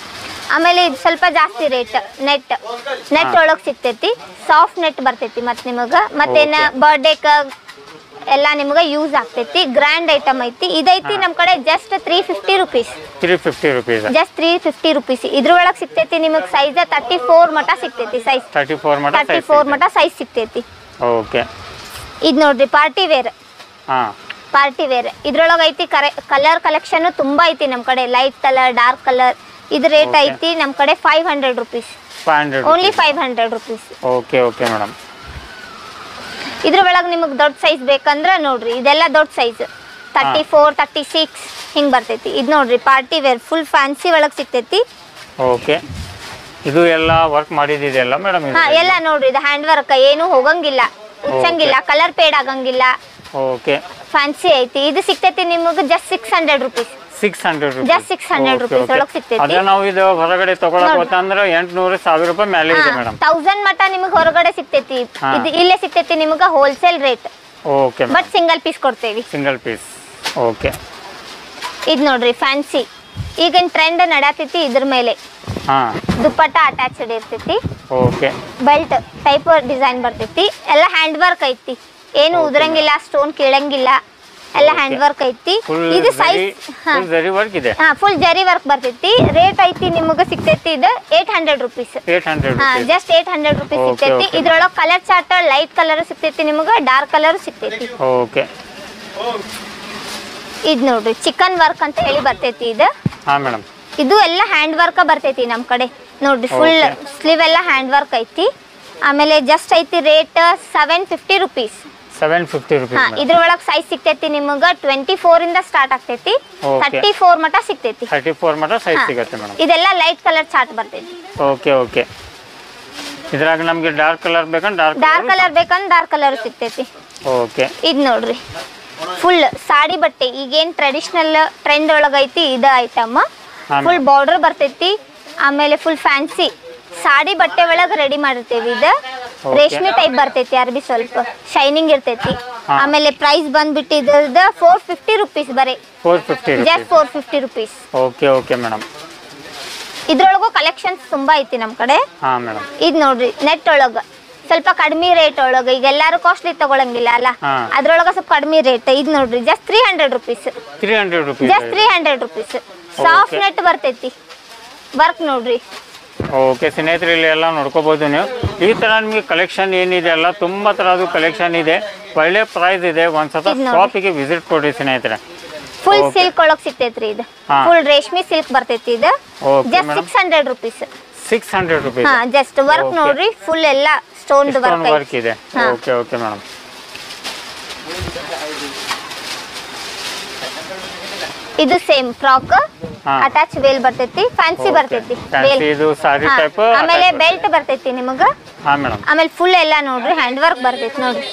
ಆಮೇಲೆ ಇದು ಸ್ವಲ್ಪ ಜಾಸ್ತಿ ರೇಟ್. ನೆಟ್ ಒಳಗ್ ಸಿಗ್ತೈತಿ. ಸಾಫ್ಟ್ ನೆಟ್ ಬರ್ತೈತಿ ಮತ್ ನಿಮಗ. ಮತ್ತೇನ ಬರ್ಡೇಕ ಎಲ್ಲ ನಿಮ್ಗೆ ಯೂಸ್ ಆಗ್ತೈತಿ. ಗ್ರ್ಯಾಂಡ್ ಐಟಮ್ ಐತಿ. ಇದೈತಿ ನಮ್ ಕಡೆ just 350 rupees. 350 rupees. Just 350 rupees. ಇದ್ರೊಳಗ್ ಸಿಗ್ತೈತಿ ನಿಮಗ್ ಸೈಜ್ 34 ಮಟ ಸಿಗ್ತೈತಿ. ಸೈಜ್ 34 ಮಟ ಸೈಜ್ ಸಿಗ್ತೈತಿ. ಓಕೆ. ಇದ್ ನೋಡ್ರಿ ಪಾರ್ಟಿ ವೇರ್. ಪಾರ್ಟಿ ವೇರ್ ಇದ್ರೊಳಗ ಐತಿ. ಕಲರ್ ಕಲೆಕ್ಷನ್ ತುಂಬಾ ಐತಿ ನಮ್ ಕಡೆ. Light colour, dark colour. ಇದ್ ರೇಟ್ ಐತಿ ನಮ್ ಕಡೆ 500 rupees. Only 500 rupees. Okay okay madam. ಇದ್ರ ಒಳಗೆ ನಿಮಗೆ ದೊಡ್ಡ ಸೈಜ್ ಬೇಕಂದ್ರೆ ನೋಡ್ರಿ ಇದೆಲ್ಲ ದೊಡ್ಡ ಸೈಜ್ 34, 36 ಹಿಂಗ್ ಬರ್ತೈತಿ. ಇದು ನೋಡ್ರಿ ಪಾರ್ಟಿ ವೇರ್ ಫುಲ್ ಫ್ಯಾನ್ಸಿ ಒಳಗೆ ಸಿಗ್ತೈತಿ. ಓಕೆ. ಇದು ಎಲ್ಲ ವರ್ಕ್ ಮಾಡಿದಿದೆಲ್ಲ ಮೇಡಮ್? ಹಾ, ಎಲ್ಲ ನೋಡ್ರಿ ಇದು ಹ್ಯಾಂಡ್ ವರ್ಕ್. ಏನು ಹೋಗಂಗಿಲ್ಲ, ಉಚ್ಚಂಗಿಲ್ಲ, ಕಲರ್ ಪೇಡ್ ಆಗಂಗಿಲ್ಲ. ಓಕೆ. ಫ್ಯಾನ್ಸಿ ಐತಿ. ಇದು ಸಿಗ್ತೈತಿ ನಿಮಗೆ just 600 rupees. 600 rupees. Just 600 rupees ಒಳಗೆ ಸಿಗ್ತೈತಿ. ಅದೇ ನಾವು ಇದು ಹೊರಗಡೆ ತಗೊಳಕ್ ಹೋತಂದ್ರೆ 800, 1000 ರೂಪಾಯಿ ಮೇಲೆ ಇದೆ ಮೇಡಮ್. 1000 ಮಟ ನಿಮಗೆ ಹೊರಗಡೆ ಸಿಗ್ತೈತಿ. ಇದು ಇಲ್ಲೇ ಸಿಗ್ತೈತಿ ನಿಮಗೆ wholesale rate. Okay. But single piece ಕೊಡ್ತೇವಿ. Single piece. ಓಕೆ. ಇದು ನೋಡ್ರಿ ಫ್ಯಾನ್ಸಿ. ಈಗಿನ ಟ್ರೆಂಡ್ ನಡಾತೈತಿ. ಇದ್ರ ಮೇಲೆ ದುಪ್ಪಟ್ಟ ಅಟ್ಯಾಚ್ಡ್ ಇರ್ತೈತಿ. ಓಕೆ. ಬೆಲ್ಟ್ ಟೈಪ್ ಡಿಸೈನ್ ಬರ್ತೈತಿ. ಎಲ್ಲ ಹ್ಯಾಂಡ್ ವರ್ಕ್ ಐತಿ. ಏನು ಉದ್ರಂಗಿಲ್ಲ, ಸ್ಟೋನ್ ಕೀಳಂಗಿಲ್ಲ. ಎಲ್ಲ ಹ್ಯಾಂಡ್ ವರ್ಕ್ ಐತಿ. ಇದು ಸೈಜ್ ಫುಲ್ ಜರಿ ವರ್ಕ್ ಇದೆ. ಫುಲ್ ಜರಿ ವರ್ಕ್ ಬರ್ತೈತಿ. ರೇಟ್ ಐತಿ ನಿಮಗೆ ಸಿಗ್ತೈತಿ ಇದು 800 ರೂಪೀಸ್. 800 ರೂಪೀಸ್. ಜಸ್ಟ್ 800 ರೂಪೀಸ್ ಸಿಗ್ತೈತಿ. ಇದ್ರೊಳಗೆ ಕಲರ್ ಚಾರ್ಟ್ ಲೈಟ್ ಕಲರ್ ಸಿಗ್ತೈತಿ ನಿಮಗೆ, ಡಾರ್ಕ್ ಕಲರ್ ಸಿಗ್ತೈತಿ. ಓಕೆ. ಇದು ನೋಡ್ರಿ ಚಿಕನ್ ವರ್ಕ್ ಅಂತ ಹೇಳಿ ಬರ್ತೈತಿ. ಇದು ಮೇಡಮ್ ಇದು ಎಲ್ಲ ಹ್ಯಾಂಡ್ ವರ್ಕ್ ಬರ್ತೈತಿ ನಮ್ ಕಡೆ. ನೋಡ್ರಿ ಫುಲ್ ಸ್ಲೀವ್ ಎಲ್ಲ ಹ್ಯಾಂಡ್ ವರ್ಕ್ ಐತಿ. ಆಮೇಲೆ ಜಸ್ಟ್ ಐತಿ ರೇಟ್ 750 ರೂಪೀಸ್. 750 ರೂಪೀಸ್. ಇದ್ರ ಒಳಗೆ ಸೈಜ್ ಸಿಗ್ತೈತಿ ನಿಮಗೆ 24 ಇಂದ ಸ್ಟಾರ್ಟ್ ಆಗ್ತೈತಿ. 34 ಮಟ ಸಿಗ್ತೈತಿ. 34 ಮಟ ಸೈಜ್ ಸಿಗುತ್ತೆ ಮೇಡಮ್. ಇದೆಲ್ಲ ಲೈಟ್ ಕಲರ್ ಚಾರ್ಟ್ ಬರ್ತೈತಿ. Okay okay. ಇದ್ರಾಗ ನಮಗೆ ಡಾರ್ಕ್ ಕಲರ್ ಬೇಕಂದ್ರೆ ಡಾರ್ಕ್ ಕಲರ್ ಬೇಕಂದ್ರೆ ಡಾರ್ಕ್ ಕಲರ್ ಸಿಗ್ತೈತಿ. ಓಕೆ. ಇದು ನೋಡ್ರಿ ಫುಲ್ ಸಾಡಿ ಬಟ್ಟೆ. ಈಗೇನ್ ಟ್ರೆಡಿಷನಲ್ ಟ್ರೆಂಡ್ ಒಳಗೈತಿ ಇದು ಐಟಮ್. ಫುಲ್ ಬಾರ್ಡರ್ ಬರ್ತೈತಿ. ಆಮೇಲೆ ಫುಲ್ ಫ್ಯಾನ್ಸಿ ಸಾಡಿ ಬಟ್ಟೆ ಒಳಗೆ ರೆಡಿ ಮಾಡಿರ್ತೇವಿ. ಇದು ರೇಷ್ಮೆ ಟೈಪ್ ಬರ್ತೈತಿ. ಅರ್ಬಿ ಸ್ವಲ್ಪ ಶೈನಿಂಗ್ ಇರ್ತೈತಿ. ಆಮೇಲೆ ಪ್ರೈಸ್ ಬಂದ್ಬಿಟ್ಟು ಇದ್ರದ್ದು 450 ರುಪೀಸ್ ಬರೀ 450 just 450 rupees. Okay okay madam. ಇದ್ರೊಳಗೂ ಕಲೆಕ್ಷನ್ಸ್ ತುಂಬಾ ಐತಿ ನಮ್ಮ ಕಡೆ. ಹಾ ಮೇಡಮ್. ಇದು ನೋಡ್ರಿ ನೆಟ್ ಒಳಗ ಸ್ವಲ್ಪ ಕಡಿಮೆ ರೇಟ್ ಒಳಗ, ಈಗ ಎಲ್ಲಾರು ಕಾಸ್ಟ್ಲಿ ತಗೊಳಂಗಿಲ್ಲ ಅಲ್ಲ, ಅದ್ರೊಳಗ ಸ್ವಲ್ಪ ಕಡಿಮೆ ರೇಟ್. ಇದು ನೋಡ್ರಿ just 300 rupees. 300 rupees. Just 300 rupees. Soft net ಬರ್ತೈತಿ, ವರ್ಕ್ ನೋಡ್ರಿ. ಓಕೆ ಸ್ನೇಹಿತರೆ, ಇಲ್ಲಿ ಎಲ್ಲ ನೋಡ್ಕೋಬಹುದು ನೀವು. ಈ ತರ ನಿಮಗೆ ಕಲೆಕ್ಷನ್ ಏನಿದೆ ಅಲ್ಲ, ತುಂಬಾ ತರದ್ದು ಕಲೆಕ್ಷನ್ ಇದೆ, ಒಳ್ಳೆ ಪ್ರೈಸ್ ಇದೆ. ಒಂದ್ಸತ ಶಾಪಿಗೆ ವಿಸಿಟ್ ಕೊಡ್ರಿ ಸ್ನೇಹಿತರೆ. ಫುಲ್ ಸಿಲ್ಕ್ ಒಳಗ್ ಸಿಗ್ತೈತ್ರಿ ಇದು, ಫುಲ್ ರೇಷ್ಮೆ ಸಿಲ್ಕ್ ಬರ್ತೈತಿ ಇದು. Just 600 rupees. 600 ರುಪೀಸ್. ಹಾ ಜಸ್ಟ್ ವರ್ಕ್ ನೋಡ್ರಿ, ಫುಲ್ ಎಲ್ಲ ಸ್ಟೋನ್ ವರ್ಕ್ ಇದೆ. Okay okay madam. ಇದು ಸೇಮ್ ಫ್ರಾಕ್ ಅಟ್ಯಾಚ್ ವೇಲ್ ಬರ್ತೈತಿ, ಫ್ಯಾನ್ಸಿ ಬರ್ತೈತಿ ವೇಲ್. ಇದು ಸಾರಿ ಟೈಪ್. ಆಮೇಲೆ ಬೆಲ್ಟ್ ಬರ್ತೈತಿ ನಿಮಗ. ಹಾ ಮೇಡಮ್. ಆಮೇಲೆ ಫುಲ್ ಎಲ್ಲ ನೋಡ್ರಿ ಹ್ಯಾಂಡ್ ವರ್ಕ್ ಬರ್ತೈತಿ ನೋಡ್ರಿ.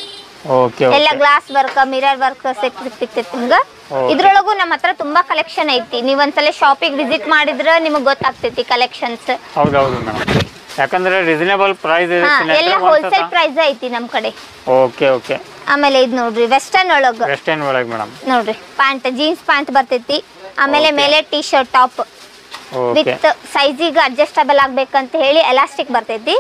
ಓಕೆ ಎಲ್ಲ ಗ್ಲಾಸ್ ವರ್ಕ್, ಮಿರರ್ ವರ್ಕ್ ಸಿಗ್ತೈತಿ ನಿಮ್ಗ. ಇದ್ರೊಳಗು ನಮ್ಮ ಹತ್ರ ತುಂಬಾ ಕಲೆಕ್ಷನ್ ಐತಿ. ನೀವ್ ಒಂದ್ಸಲ ಶಾಪಿಗೆ ವಿಸಿಟ್ ಮಾಡಿದ್ರ ನಿಮಗ್ ಗೊತ್ತಾಗ್ತೈತಿ ಕಲೆಕ್ಷನ್ಸ್. ಹೌದೌದು ಮೇಡಮ್, ಯಾಕಂದ್ರೆ ರೀಸನೇಬಲ್ ಪ್ರೈಸ್ ಇದೆ. ಎಲ್ಲ ಹೋಲ್ಸೇಲ್ ಪ್ರೈಸ್ ಐತಿ ನಮ್ ಕಡೆ. Okay okay. ಆಮೇಲೆ ಇದು ನೋಡ್ರಿ ವೆಸ್ಟರ್ನ್ ಒಳಗ. ವೆಸ್ಟರ್ನ್ ಒಳಗ ಮೇಡಮ್ ನೋಡ್ರಿ ಪ್ಯಾಂಟ್, ಜೀನ್ಸ್ ಪ್ಯಾಂಟ್ ಬರ್ತೈತಿ. ಆಮೇಲೆ ಮೇಲೆ ಟೀ ಶರ್ಟ್ ಟಾಪ್ ವಿತ್ ಸೈಜಿಗೆ ಅಡ್ಜಸ್ಟಬಲ್ ಆಗ್ಬೇಕಂತ ಹೇಳಿ ಎಲಾಸ್ಟಿಕ್ ಬರ್ತೈತಿ.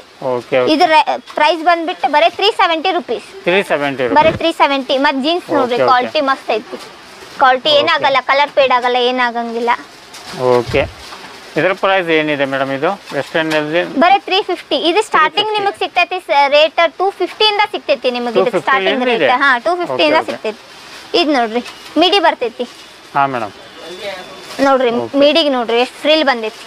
ಇದ್ರ ಪ್ರೈಸ್ ಬಂದ್ಬಿಟ್ಟು ಬರೀ 370 ರುಪೀಸ್. 370 ಬರೀ 370. ಮತ್ ಜೀನ್ಸ್ ನೋಡ್ರಿ ಕ್ವಾಲಿಟಿ ಮಸ್ತ್ ಐತಿ. ಕ್ವಾಲಿಟಿ ಏನಾಗಲ್ಲ, ಕಲರ್ ಫೇಡ್ ಆಗಲ್ಲ, ಏನಾಗಂಗಿಲ್ಲ. ಓಕೆ. ಇದರ ಪ್ರೈಸ್ ಏನಿದೆ ಮೇಡಮ್? ಇದು ವೆಸ್ಟರ್ನ್ ಅಲ್ಲಿ ಬರೀ 350. ಇದು ಸ್ಟಾರ್ಟಿಂಗ್ ನಿಮಗೆ ಸಿಗ್ತೈತಿ ರೇಟ್ 250 ಇಂದ ಸಿಗ್ತೈತಿ ನಿಮಗೆ. ಇದು ಸ್ಟಾರ್ಟಿಂಗ್ ರೇಟ್ 250 ಇಂದ ಸಿಗ್ತೈತಿ. ಇದು ನೋಡ್ರಿ ಮಿಡಿ ಬರ್ತೈತಿ. ಹಾ ಮೇಡಮ್ ನೋಡ್ರಿ ಮಿಡಿಗೆ ನೋಡ್ರಿ ಎಷ್ಟು ಫ್ರಿಲ್ ಬಂದೈತಿ.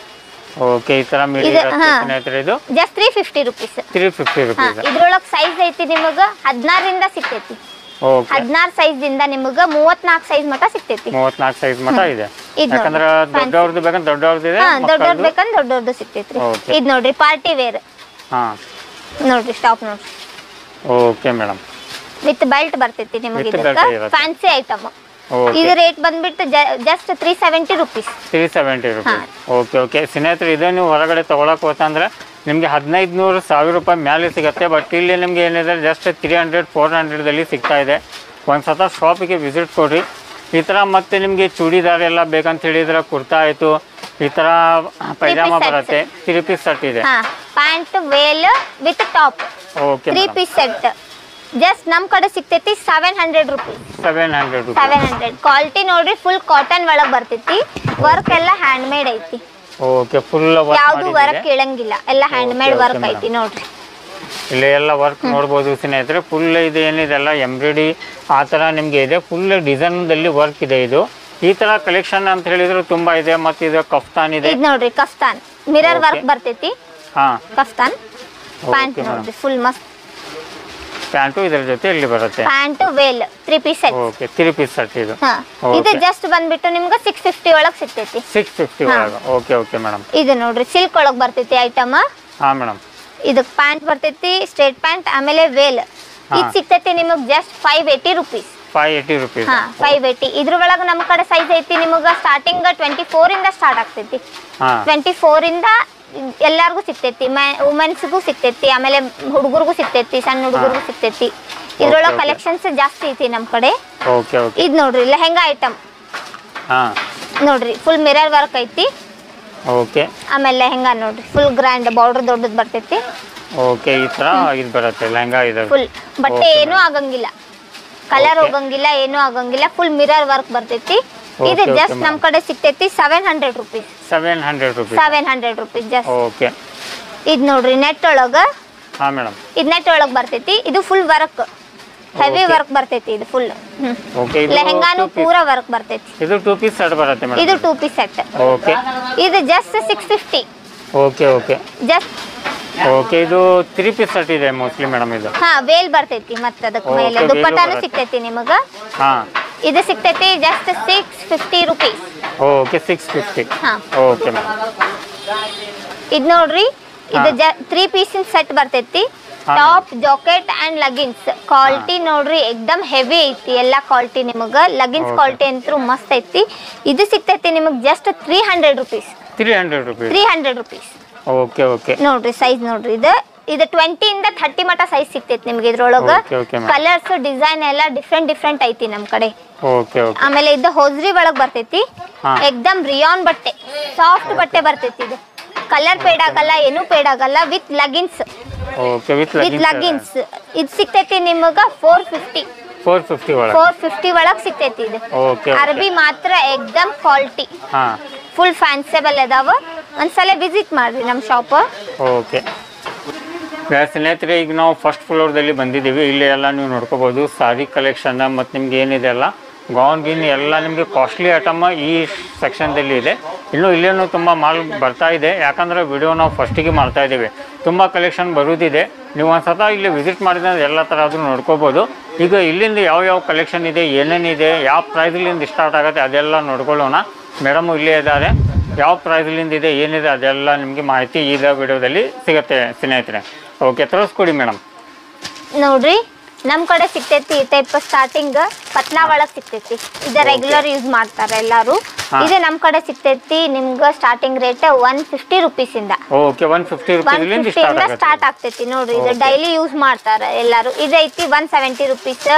ಓಕೆ, ಈ ತರ ಮಿಡಿ ಇರುತ್ತೆ. ಇದು ಜಸ್ಟ್ 350 ರುಪೀಸ್. 350 ರುಪೀಸ್. ಇದ್ರೊಳಗೆ ಸೈಜ್ ಐತಿ ನಿಮಗೆ 16 ರಿಂದ ಸಿಗ್ತೈತಿ. 16 ಸೈಜ್ ದಿಂದ ನಿಮಗೆ 34 ಸೈಜ್ ಮಟ ಸಿಗ್ತೈತಿ. 34 ಸೈಜ್ ಮಟ ಇದೆ. ಯಾಕಂದ್ರೆ ದೊಡ್ಡವ್ರದ್ದು ಬೇಕಂದ್ರೆ ದೊಡ್ಡವ್ರದ್ದು ಇದೆ, ದೊಡ್ಡವ್ರದ್ದು ಬೇಕಂದ್ರೆ ದೊಡ್ಡವ್ರದ್ದು ಸಿಗ್ತೈತ್ರಿ. ಇದು ನೋಡ್ರಿ ಪಾರ್ಟಿ ವೇರ್. ಹಾ ನೋಡ್ರಿ ಸ್ಟಾಪ್ ನೋಡ್ರಿ. Okay madam. ವಿತ್ ಬೆಲ್ಟ್ ಬರ್ತೈತಿ ನಿಮಗೆ. Fancy item. ಇದು ರೇಟ್ ಬಂದ್ಬಿಟ್ಟು just 370 rupees. 370 rupees. Okay okay ಸ್ನೇಹಿತರೆ, ಇದು ನೀವು ಹೊರಗಡೆ ತೊಗೊಳಕ್ ಹೋತಂದ್ರೆ ನಿಮಗೆ 1500-1000 ರೂಪಾಯಿ ಮೇಲೆ ಸಿಗುತ್ತೆ. ಬಟ್ ಇಲ್ಲಿ ನಿಮ್ಗೆ ಏನಿದೆ ಜಸ್ಟ್ 300-400ದಲ್ಲಿ ಸಿಗ್ತಾ ಇದೆ. ಒಂದ್ಸತ ಶಾಪಿಗೆ ವಿಸಿಟ್ ಕೊಡ್ರಿ. ಈ ಥರ ಮತ್ತೆ ನಿಮಗೆ ಚೂಡಿದಾರ್ ಎಲ್ಲ ಬೇಕಂತ ಹೇಳಿದ್ರೆ ಕುರ್ತಾ ಆಯಿತು, ಈ ಥರ ಪೈಜಾಮ ಬರುತ್ತೆ. 3 ಪೀಸ್ ಸೆಟ್ ಇದೆ. Pant veil with top. Okay, 3 piece set just ನಮ್ ಕಡೆ ಸಿಗ್ತೈತಿ 700 ರುಪೀಸ್. 700. ಕ್ವಾಲಿಟಿ ನೋಡ್ರಿ ಫುಲ್ ಕಾಟನ್ ಒಳಗ್ ಬರ್ತೈತಿ. ವರ್ಕ್ ಎಲ್ಲ ಹ್ಯಾಂಡ್ ಮೇಡ್ ಐತಿ. ಓಕೆ, ಫುಲ್ ಯಾವುದು ವರ್ಕ್ ಕೇಳಂಗಿಲ್ಲ, ಎಲ್ಲ ಹ್ಯಾಂಡ್ ಮೇಡ್ ವರ್ಕ್ ಐತಿ ನೋಡ್ರಿ. ಇಲ್ಲಿ ಎಲ್ಲ ವರ್ಕ್ ನೋಡ್ಬೋದು ಸ್ನೇಹಿತರೆ. ಫುಲ್ ಇದು ಏನಿದೆ ಎಲ್ಲ ಎಂಬ್ರಾಯ್ಡಿ ಆ ಥರ ನಿಮಗೆ ಇದೆ. ಫುಲ್ ಡಿಸೈನ್ದಲ್ಲಿ ವರ್ಕ್ ಇದೆ. ಇದು ಈ ಥರ ಕಲೆಕ್ಷನ್ ಅಂತ ಹೇಳಿದ್ರೆ ತುಂಬಾ ಇದೆ. ಮತ್ತೆ ಇದು ಕಫ್ತಾನ್ ಇದೆ. ಇದು ನೋಡ್ರಿ ಕಫ್ತಾನ್ ಮಿರರ್ ವರ್ಕ್ ಬರ್ತೈತಿ. ಹಾ, ಕಫ್ತಾನ್ ಪ್ಯಾಂಟ್ ನೋಡ್ರಿ ಫುಲ್ ಮಸ್ತ್. ಪ್ಯಾಂಟು ಇದರ ಜೊತೆ ಇಲ್ಲಿ ಬರುತ್ತೆ. Pant veil 3 piece set. Okay, 3 piece set ಇದು. ಇದು ಜಸ್ಟ್ ಬಂದ್ಬಿಟ್ಟು ನಿಮ್ಗೆ 650 ಒಳಗ್ ಸಿಗ್ತೈತಿ. 650 ಒಳಗೆ. Okay okay madam. ಇದು ನೋಡ್ರಿ ಸಿಲ್ಕ್ ಒಳಗ್ ಬರ್ತೈತಿ ಐಟಮ್. ಹಾ ಮೇಡಮ್. ಇದಕ್ಕೆ ಪ್ಯಾಂಟ್ ಬರ್ತೈತಿ, ಸ್ಟ್ರೇಟ್ ಪ್ಯಾಂಟ್, ಆಮೇಲೆ ವೇಲ್. ಇದು ಸಿಗ್ತೈತಿ ನಿಮಗೆ ಜಸ್ಟ್ 580 ರುಪೀಸ್. 580 ರುಪೀಸ್. 580. ಇದ್ರ ಒಳಗೆ ನಮ್ಮ ಕಡೆ ಸೈಜ್ ಐತಿ ನಿಮಗೆ ಸ್ಟಾರ್ಟಿಂಗ್ 24 ಇಂದ ಸ್ಟಾರ್ಟ್ ಆಗ್ತೈತಿ. 24 ಇಂದ ಎಲ್ಲಾರ್ಗೂ ಸಿಗ್ತೈತಿ. ವುಮೆನ್ಸ್ಗೂ ಸಿಗ್ತೈತಿ, ಆಮೇಲೆ ಹುಡುಗರಿಗೂ ಸಿಗ್ತೈತಿ, ಸಣ್ಣ ಹುಡುಗರಿಗೂ ಸಿಗ್ತೈತಿ. ಇದ್ರೊಳಗೆ ಕಲೆಕ್ಷನ್ಸ್ ಜಾಸ್ತಿ ಐತಿ ನಮ್ಮ ಕಡೆ. Okay okay. ಇದು ನೋಡ್ರಿ ಲೆಹಂಗಾ ಐಟಮ್. ಹಾ, ನೋಡ್ರಿ ಫುಲ್ ಮಿರರ್ ವರ್ಕ್ ಐತಿ. ಓಕೆ. ಆಮೇಲೆ ಲೆಹಂಗಾ ನೋಡ್ರಿ ಫುಲ್ ಗ್ರ್ಯಾಂಡ್, ಬಾರ್ಡರ್ ದೊಡ್ಡದು ಬರ್ತೈತಿ. ಓಕೆ, ಈ ತರ ಇದು ಬರುತ್ತೆ ಲೆಹಂಗಾ. ಇದೆ ಫುಲ್ ಬಟ್ಟೆ ಏನೂ ಆಗಂಗಿಲ್ಲ, ಕಲರ್ ಹೋಗಂಗಿಲ್ಲ, ಏನೂ ಆಗಂಗಿಲ್ಲ. ಫುಲ್ ಮಿರರ್ ವರ್ಕ್ ಬರ್ತೈತಿ. ಇದು ಜಸ್ಟ್ ನಮ್ಮ ಕಡೆ ಸಿಗ್ತೈತಿ 700 rupees. 700 rupees. 700 rupees just. Okay. ಇದು ನೋಡ್ರಿ ನೆಟ್ ಒಳಗ. ಹಾ ಮೇಡಮ್. ಇದು ನೆಟ್ ಒಳಗ್ ಬರ್ತೈತಿ. ಇದು ಫುಲ್ ವರ್ಕ್, ಹೆವಿ ವರ್ಕ್ ಬರ್ತೈತಿ. ಇದು ಫುಲ್ ಓಕೆ. ಲೆಹಂಗಾನು ಪೂರಾ ವರ್ಕ್ ಬರ್ತೈತಿ. ಇದು 2 ಪೀಸ್ ಸೆಟ್ ಬರುತ್ತೆ ಮೇಡಮ್. ಇದು 2 ಪೀಸ್ ಸೆಟ್. ಓಕೆ. ಇದು just 650. Okay okay. Just okay. ಇದು 3 ಪೀಸ್ ಸೆಟ್ ಇದೆ ಮೋಸ್ಟ್ಲಿ ಮೇಡಮ್. ಇದು ಹಾ ವೇಲ್ ಬರ್ತೈತಿ. ಮತ್ತೆ ಅದಕ್ಕೆ ಮೇಲೆ ದುಪ್ಪಟ್ಟಾನು ಸಿಗ್ತೈತಿ ನಿಮಗ. ಹಾ, ಇದು ಸಿಗ್ತೈತಿ ಜಸ್ಟ್ 650 ರುಪೀಸ್. ಓಕೆ, 650. ಹಾ, ಓಕೆ ಮೇಡಮ್. ಇದು ನೋಡ್ರಿ, ಇದು 3 ಪೀಸಿನ ಸೆಟ್ ಬರ್ತೈತಿ. Top, jacket and leggings. Quality ನೋಡ್ರಿ ಎಕ್ದಮ್ ಹೆವಿ ಐತಿ. ಎಲ್ಲ ಕ್ವಾಲಿಟಿ ನಿಮಗ ಲಗಿನ್ಸ್ ಕ್ವಾಲಿಟಿ ಅಂತೂ ಮಸ್ತ್ ಐತಿ. ಇದು ಸಿಗ್ತೈತಿ ನಿಮಗೆ just 300 rupees. 300 rupees. 300 rupees. Okay okay. ನೋಡ್ರಿ ಸೈಜ್ ನೋಡ್ರಿ ಇದು ಇದು 20 ಇಂದ 30 ಮಟ ಸೈಜ್ ಸಿಗ್ತೈತಿ ನಿಮ್ಗೆ ಇದ್ರೊಳಗ. Okay, okay, ma'am. Colours design ಎಲ್ಲ ಡಿಫ್ರೆಂಟ್ ಐತಿ ನಮ್ ಕಡೆ. ಓಕೆ ಓಕೆ ಆಮೇಲೆ ಇದು ಹೋಜ್ರಿ ಒಳಗ್ ಬರ್ತೈತಿ. ಎಕ್ದಮ್ ರಿಯಾನ್ ಬಟ್ಟೆ, ಸಾಫ್ಟ್ ಬಟ್ಟೆ ಬರ್ತೈತಿ. ಇದು ಕಲರ್ ಪೇಡ್ ಆಗಲ್ಲ, ಏನು ಪೇಡ್ ಆಗಲ್ಲ. With logins. Okay with logins ಇದು ಸಿಗ್ತೈತಿ ನಿಮಗ 450 ಒಳಗೆ 450 ಒಳಗ್ ಸಿಗ್ತೈತಿ. ಇದು ಓಕೆ ಅರ್ಬಿ ಮಾತ್ರ ಎಕ್ದಮ್ ಕ್ವಾಲಿಟಿ, ಹಾ ಫುಲ್ ಫ್ಯಾನ್ಸೇಬಲ್ ಅದಾವ. ಒಂದ್ಸಲ ವಿಸಿಟ್ ಮಾಡ್ರಿ ನಮ್ಮ ಶಾಪ್. ಓಕೆ ಸ್ನೇಹಿತರೆ, ಈಗ ನಾವು ಫಸ್ಟ್ ಫ್ಲೋರ್ದಲ್ಲಿ ಬಂದಿದ್ದೀವಿ. ಇಲ್ಲಿ ಎಲ್ಲ ನೀವು ನೋಡ್ಕೋಬೋದು ಸಾರಿ ಕಲೆಕ್ಷನ್ ಮತ್ತು ನಿಮ್ಗೆ ಏನಿದೆ ಅಲ್ಲ ಗೌನ್ ಗಿನ್ ಎಲ್ಲ ನಿಮಗೆ ಕಾಸ್ಟ್ಲಿ ಐಟಮ್ ಈ ಸೆಕ್ಷನ್ದಲ್ಲಿ ಇದೆ. ಇನ್ನೂ ಇಲ್ಲೇನು ತುಂಬ ಮಾಲ್ ಬರ್ತಾ ಇದೆ, ಯಾಕಂದರೆ ವಿಡಿಯೋ ನಾವು ಫಸ್ಟಿಗೆ ಮಾಡ್ತಾ ಇದ್ದೀವಿ. ತುಂಬ ಕಲೆಕ್ಷನ್ ಬರೋದಿದೆ. ನೀವು ಒಂದು ಸತ ಇಲ್ಲಿ ವಿಸಿಟ್ ಮಾಡಿದ್ರೆ ಎಲ್ಲ ಥರ ಆದರೂ ನೋಡ್ಕೋಬೋದು. ಈಗ ಇಲ್ಲಿಂದ ಯಾವ ಕಲೆಕ್ಷನ್ ಇದೆ, ಏನೇನಿದೆ, ಯಾವ ಪ್ರೈಸ್ಲಿಂದ ಸ್ಟಾರ್ಟ್ ಆಗುತ್ತೆ ಅದೆಲ್ಲ ನೋಡ್ಕೊಳ್ಳೋಣ. ಮೇಡಮು ಇಲ್ಲೇ ಇದ್ದಾರೆ. ಯಾವ ಪ್ರೈಸ್ಲಿಂದ ಇದೆ ಏನಿದೆ ಅದೆಲ್ಲ ನಿಮಗೆ ಮಾಹಿತಿ ಈ ವಿಡಿಯೋದಲ್ಲಿ ಸಿಗುತ್ತೆ ಸ್ನೇಹಿತರೆ. ಓಕೆ, ತೋರಿಸ್ಕೊಡಿ ಮೇಡಮ್. ನೋಡ್ರಿ ನಮ್ ಕಡೆ ಸಿಗ್ತೈತಿ ಈ ಟೈಪ್ ಸ್ಟಾರ್ಟಿಂಗ್ ಪತ್ಲಾ ಒಳಗ್ ಸಿಗ್ತೈತಿ. ಇದು ರೆಗ್ಯುಲರ್ ಯೂಸ್ ಮಾಡ್ತಾರೆ ಎಲ್ಲಾರು. ಇದು ನಮ್ ಕಡೆ ಸಿಗ್ತೈತಿ ನಿಮ್ಗ ಸ್ಟಾರ್ಟಿಂಗ್ ರೇಟ್ 150 ರೂಪೀಸ್ ಇಂದ. ಓಕೆ 150 ರೂಪೀಸ್ ಸ್ಟಾರ್ಟ್ ಆಗ್ತೈತಿ. ನೋಡ್ರಿ ಇದು ಡೈಲಿ ಯೂಸ್ ಮಾಡ್ತಾರೆ ಎಲ್ಲಾರು. ಇದೈತಿ 170 ರೂಪೀಸ್.